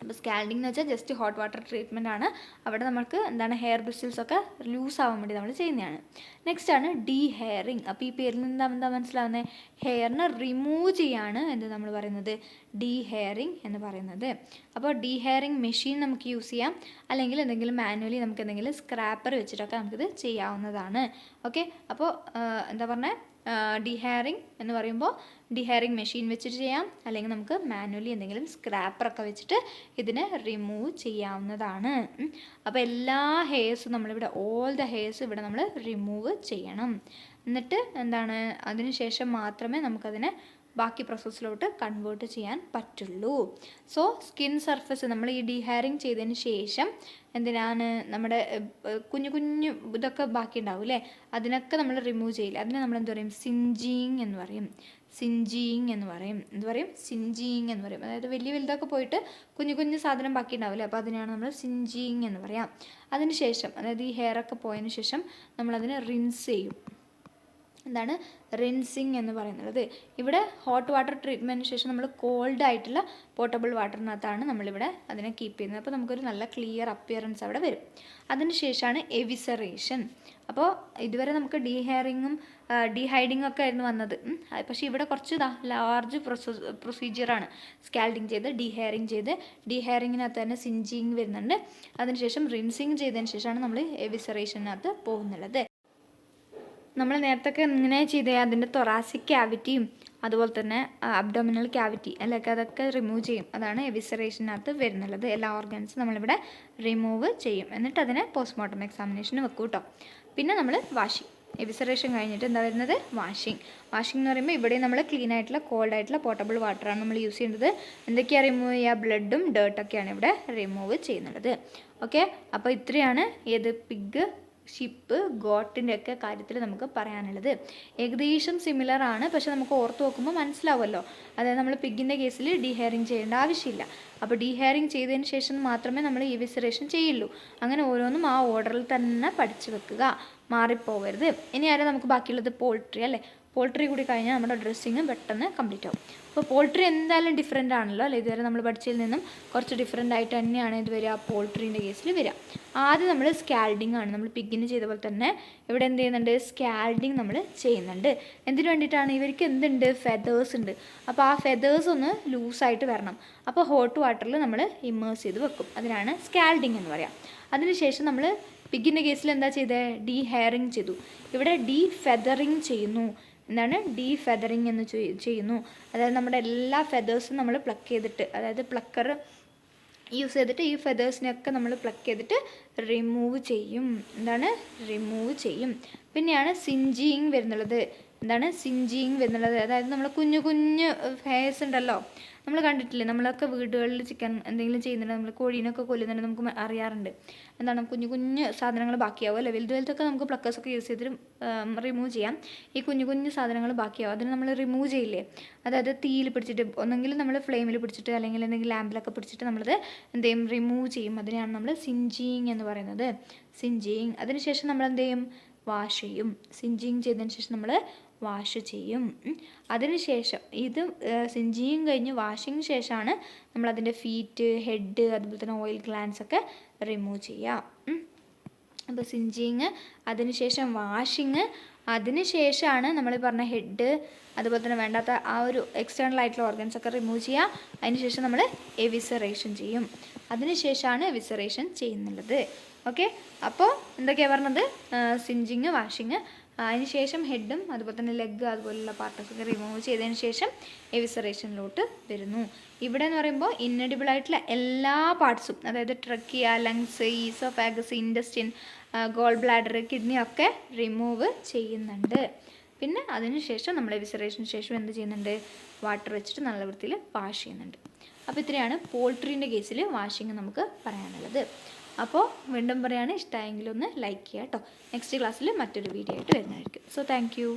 അപ്പോൾ സ്കാൽഡിംഗ് എന്ന് വെച്ചാൽ ജസ്റ്റ് ഹോട്ട് വാട്ടർ ട്രീറ്റ്മെൻ്റ് ആണ്. അവിടെ നമുക്ക് എന്താണ് ഹെയർ ബ്രിസിൽസൊക്കെ ലൂസ് ആവാൻ വേണ്ടി നമ്മൾ ചെയ്യുന്നതാണ്. നെക്സ്റ്റ് ആണ് ഡീ ഹെയറിങ്. അപ്പോൾ ഈ പേരിൽ നിന്ന് എന്താ മനസ്സിലാവുന്നത്? ഹെയറിനെ റിമൂവ് ചെയ്യാണ് എന്ത് നമ്മൾ പറയുന്നത്? ഡീ ഹെയറിങ് എന്ന് പറയുന്നത്. അപ്പോൾ ഡീ ഹെയറിങ് മെഷീൻ നമുക്ക് യൂസ് ചെയ്യാം, അല്ലെങ്കിൽ എന്തെങ്കിലും മാനുവലി നമുക്ക് എന്തെങ്കിലും സ്ക്രാപ്പർ വെച്ചിട്ടൊക്കെ നമുക്കിത് ചെയ്യാവുന്നതാണ്. ഓക്കെ, അപ്പോൾ എന്താ പറഞ്ഞത്? ഡീ ഹെയറിങ് എന്ന് പറയുമ്പോൾ ഡീ ഹെയറിങ് മെഷീൻ വെച്ചിട്ട് ചെയ്യാം, അല്ലെങ്കിൽ നമുക്ക് മാനുവലി എന്തെങ്കിലും സ്ക്രാപ്പറൊക്കെ വെച്ചിട്ട് ഇതിനെ റിമൂവ് ചെയ്യാവുന്നതാണ്. അപ്പോൾ എല്ലാ ഹെയർസും നമ്മളിവിടെ ഓൾ ദ ഹെയർസ് ഇവിടെ നമ്മൾ റിമൂവ് ചെയ്യണം. എന്നിട്ട് എന്താണ്, അതിന് ശേഷം മാത്രമേ നമുക്കതിനെ ബാക്കി പ്രോസസ്സിലോട്ട് കൺവേർട്ട് ചെയ്യാൻ പറ്റുള്ളൂ. സോ സ്കിൻ സർഫസ് നമ്മൾ ഈ ഡീ ഹെയറിങ് ചെയ്തതിന് ശേഷം എന്തിനാണ് നമ്മുടെ കുഞ്ഞു കുഞ്ഞു ഇതൊക്കെ ബാക്കി ഉണ്ടാവും അല്ലേ, അതിനൊക്കെ നമ്മൾ റിമൂവ് ചെയ്യില്ല. അതിനെ നമ്മൾ എന്ത് പറയും? സിഞ്ചിങ് എന്ന് പറയും. സിഞ്ചിങ് എന്ന് പറയും. എന്ത് പറയും? സിഞ്ചിങ് എന്ന് പറയും. അതായത് വലിയ വലുതൊക്കെ പോയിട്ട് കുഞ്ഞു കുഞ്ഞു സാധനം ബാക്കി ഉണ്ടാവില്ലേ, അപ്പോൾ അതിനാണ് നമ്മൾ സിഞ്ചിങ് എന്ന് പറയാം. അതിന് ശേഷം അതായത് ഈ ഹെയറൊക്കെ പോയതിന് ശേഷം നമ്മളതിനെ റിൻസ് ചെയ്യും. എന്താണ് റിൻസിങ് എന്ന് പറയുന്നത്? ഇവിടെ ഹോട്ട് വാട്ടർ ട്രീറ്റ്മെൻറ്റിന് ശേഷം നമ്മൾ കോൾഡ് ആയിട്ടുള്ള പോർട്ടബിൾ വാട്ടറിനകത്താണ് നമ്മളിവിടെ അതിനെ കീപ്പ് ചെയ്യുന്നത്. അപ്പോൾ നമുക്കൊരു നല്ല ക്ലിയർ അപ്പിയറൻസ് അവിടെ വരും. അതിന് ശേഷമാണ് എവിസറേഷൻ. അപ്പോൾ ഇതുവരെ നമുക്ക് ഡീ ഹെയറിങ്ങും ഡീഹൈഡിങ്ങും ഒക്കെ ആയിരുന്നു വന്നത്. പക്ഷേ ഇവിടെ കുറച്ച് ലാർജ് പ്രൊസീജിയറാണ്. സ്കാൽഡിങ് ചെയ്ത് ഡീ ഹെയറിങ് ചെയ്ത് ഡീ ഹെയറിങ്ങിനകത്ത് തന്നെ സിഞ്ചിങ് വരുന്നുണ്ട്. അതിനുശേഷം റിൻസിങ് ചെയ്തതിന് ശേഷമാണ് നമ്മൾ എവിസറേഷനകത്ത് പോകുന്നുള്ളത്. നമ്മൾ നേരത്തെ ഇങ്ങനെ ചെയ്തേ അതിൻ്റെ തൊറാസിക് ക്യാവിറ്റിയും അതുപോലെ തന്നെ അബ്ഡോമിനൽ ക്യാവിറ്റി അല്ലൊക്കെ അതൊക്കെ റിമൂവ് ചെയ്യും. അതാണ് എവിസറേഷനകത്ത് വരുന്നുള്ളത്. എല്ലാ ഓർഗൻസും നമ്മളിവിടെ റിമൂവ് ചെയ്യും. എന്നിട്ട് അതിനെ പോസ്റ്റ്മോർട്ടം എക്സാമിനേഷന് വെക്കും കേട്ടോ. പിന്നെ നമ്മൾ വാഷിങ്. എവിസറേഷൻ കഴിഞ്ഞിട്ട് എന്താ വരുന്നത്? വാഷിങ്. വാഷിംഗ് എന്ന് പറയുമ്പോൾ ഇവിടെ നമ്മൾ ക്ലീൻ ആയിട്ടുള്ള കോൾഡ് ആയിട്ടുള്ള പോർട്ടബിൾ വാട്ടറാണ് നമ്മൾ യൂസ് ചെയ്യുന്നത്. എന്തൊക്കെയാണ് റിമൂവ് ചെയ്യുക? ബ്ലഡും ഡേർട്ടൊക്കെയാണ് ഇവിടെ റിമൂവ് ചെയ്യുന്നുള്ളത്. ഓക്കെ, അപ്പോൾ ഇത്രയാണ് ഏത് പിഗ്, ഷിപ്പ്, ഗോട്ടിൻ്റെ ഒക്കെ കാര്യത്തിൽ നമുക്ക് പറയാനുള്ളത്. ഏകദേശം സിമിലർ ആണ്, പക്ഷെ നമുക്ക് ഓർത്ത് നോക്കുമ്പോൾ മനസ്സിലാവുമല്ലോ. അതായത് നമ്മൾ പിഗിൻ്റെ കേസിൽ ഡീ ഹെയറിങ് ചെയ്യേണ്ട ആവശ്യമില്ല. അപ്പോൾ ഡീ ഹെയറിങ് ചെയ്തതിന് ശേഷം മാത്രമേ നമ്മൾ എവിസറേഷൻ ചെയ്യുള്ളൂ. അങ്ങനെ ഓരോന്നും ആ ഓർഡറിൽ തന്നെ പഠിച്ചു വെക്കുക, മാറിപ്പോവരുത്. ഇനി ആരും നമുക്ക് ബാക്കിയുള്ളത് പോൾട്രി അല്ലേ. പോൾട്രി കൂടി കഴിഞ്ഞാൽ നമ്മുടെ ഡ്രസ്സിങ് പെട്ടെന്ന് കംപ്ലീറ്റ് ആവും. അപ്പോൾ പോൾട്രി എന്തായാലും ഡിഫറെൻ്റ് ആണല്ലോ അല്ലേ. ഇതുവരെ നമ്മൾ പഠിച്ചതിൽ നിന്നും കുറച്ച് ഡിഫറെൻ്റ് ആയിട്ട് തന്നെയാണ് ഇത് വരിക പോൾട്രീൻ്റെ കേസിൽ വരിക. ആദ്യം നമ്മൾ സ്കാൽഡിങ് ആണ്. നമ്മൾ പിഗിന് ചെയ്ത പോലെ തന്നെ ഇവിടെ എന്ത് ചെയ്യുന്നുണ്ട്? സ്കാൽഡിങ് നമ്മൾ ചെയ്യുന്നുണ്ട്. എന്തിനു വേണ്ടിയിട്ടാണ്? ഇവർക്ക് എന്തുണ്ട്? ഫെതേഴ്സ് ഉണ്ട്. അപ്പോൾ ആ ഫെതേഴ്സ് ഒന്ന് ലൂസായിട്ട് വരണം. അപ്പോൾ ഹോട്ട് വാട്ടറിൽ നമ്മൾ ഇമ്മേഴ്സ് ചെയ്ത് വെക്കും. അതിനാണ് സ്കാൽഡിങ് എന്ന് പറയാം. അതിനുശേഷം നമ്മൾ പിഗിൻ്റെ കേസിൽ എന്താ ചെയ്തത്? ഡീ ഹെയറിങ് ചെയ്തു. ഇവിടെ ഡീ ഫെദറിങ് ചെയ്യുന്നു. എന്താണ് ഡീ ഫെദറിങ് എന്ന് ചെയ്യുന്നു? അതായത് നമ്മുടെ എല്ലാ ഫെതേഴ്സും നമ്മൾ പ്ലക്ക് ചെയ്തിട്ട്, അതായത് പ്ലക്കർ യൂസ് ചെയ്തിട്ട് ഈ ഫെതേഴ്സിനെയൊക്കെ നമ്മൾ പ്ലക്ക് ചെയ്തിട്ട് റിമൂവ് ചെയ്യും. എന്താണ്? റിമൂവ് ചെയ്യും. പിന്നെയാണ് സിഞ്ചിങ് വരുന്നുള്ളത്. എന്താണ് സിഞ്ചിങ് വരുന്നുള്ളത്? അതായത് നമ്മൾ കുഞ്ഞു കുഞ്ഞു ഹെയർസ് ഉണ്ടല്ലോ, നമ്മൾ കണ്ടിട്ടില്ലേ, നമ്മളൊക്കെ വീടുകളിൽ ചിക്കൻ എന്തെങ്കിലും ചെയ്യുന്നുണ്ട്, നമ്മൾ കോഴീനൊക്കെ കൊല്ലുന്നുണ്ട്, നമുക്ക് അറിയാറുണ്ട്. എന്താണ് കുഞ്ഞു കുഞ്ഞു സാധനങ്ങൾ ബാക്കിയാവും അല്ലേ. വലുത് വലുതൊക്കെ നമുക്ക് പ്ലക്കേഴ്സൊക്കെ യൂസ് ചെയ്തിട്ട് റിമൂവ് ചെയ്യാം. ഈ കുഞ്ഞു കുഞ്ഞു സാധനങ്ങൾ ബാക്കിയാവും, അതിന് നമ്മൾ റിമൂവ് ചെയ്യില്ലേ. അതായത് തീയിൽ പിടിച്ചിട്ട്, ഒന്നെങ്കിൽ നമ്മൾ ഫ്ലെയിമിൽ പിടിച്ചിട്ട് അല്ലെങ്കിൽ എന്തെങ്കിലും ലാമ്പിലൊക്കെ പിടിച്ചിട്ട് നമ്മളത് എന്ത് ചെയ്യും? റിമൂവ് ചെയ്യും. അതിനെയാണ് നമ്മൾ സിഞ്ചിങ് എന്ന് പറയുന്നത്. സിഞ്ചിങ്. അതിനുശേഷം നമ്മൾ എന്ത് ചെയ്യും? വാഷ് ചെയ്യും. സിഞ്ചിങ് ചെയ്തതിന് ശേഷം നമ്മൾ വാഷ് ചെയ്യും. അതിനുശേഷം ഇത് സിഞ്ചിങ് കഴിഞ്ഞ് വാഷിങ് ശേഷമാണ് നമ്മളതിൻ്റെ ഫീറ്റ്, ഹെഡ്, അതുപോലെ തന്നെ ഓയിൽ ഗ്ലാൻസ് ഒക്കെ റിമൂവ് ചെയ്യുക. അപ്പോൾ സിഞ്ചിങ്, അതിനുശേഷം വാഷിങ്, അതിനുശേഷമാണ് നമ്മൾ പറഞ്ഞ ഹെഡ്, അതുപോലെ തന്നെ വേണ്ടാത്ത ആ ഒരു എക്സ്റ്റേണൽ ആയിട്ടുള്ള ഓർഗൻസ് ഒക്കെ റിമൂവ് ചെയ്യുക. അതിനുശേഷം നമ്മൾ എവിസറേഷൻ ചെയ്യും. അതിനുശേഷമാണ് എവിസറേഷൻ ചെയ്യുന്നുള്ളത്. ഓക്കെ, അപ്പോൾ എന്തൊക്കെയാണ് പറഞ്ഞത്? സിഞ്ചിങ്, വാഷിങ്, അതിനുശേഷം ഹെഡും അതുപോലെ തന്നെ ലെഗ് അതുപോലുള്ള പാർട്ടൊക്കെ റിമൂവ് ചെയ്തതിന് ശേഷം എവിസറേഷനിലോട്ട് വരുന്നു. ഇവിടെ എന്ന് പറയുമ്പോൾ ഇന്നെഡിബിൾ ആയിട്ടുള്ള എല്ലാ പാർട്സും, അതായത് trachea, lungs, oesophagus, intestine, gall bladder, kidney ഒക്കെ റിമൂവ് ചെയ്യുന്നുണ്ട്. പിന്നെ അതിനുശേഷം നമ്മൾ എവിസറേഷന് ശേഷം എന്ത് ചെയ്യുന്നുണ്ട്? വാട്ടർ വെച്ചിട്ട് നല്ല വൃത്തിയിൽ വാഷ് ചെയ്യുന്നുണ്ട്. അപ്പോൾ ഇത്രയാണ് പോൾട്രീൻ്റെ കേസിൽ വാഷിങ് നമുക്ക് പറയാനുള്ളത്. അപ്പോൾ വീണ്ടും പറയുകയാണ്, ഇഷ്ടമായെങ്കിൽ ഒന്ന് ലൈക്ക് ചെയ്യുക കേട്ടോ. നെക്സ്റ്റ് ക്ലാസ്സിൽ മറ്റൊരു വീഡിയോ ആയിട്ട് വരുന്നതായിരിക്കും. So thank you.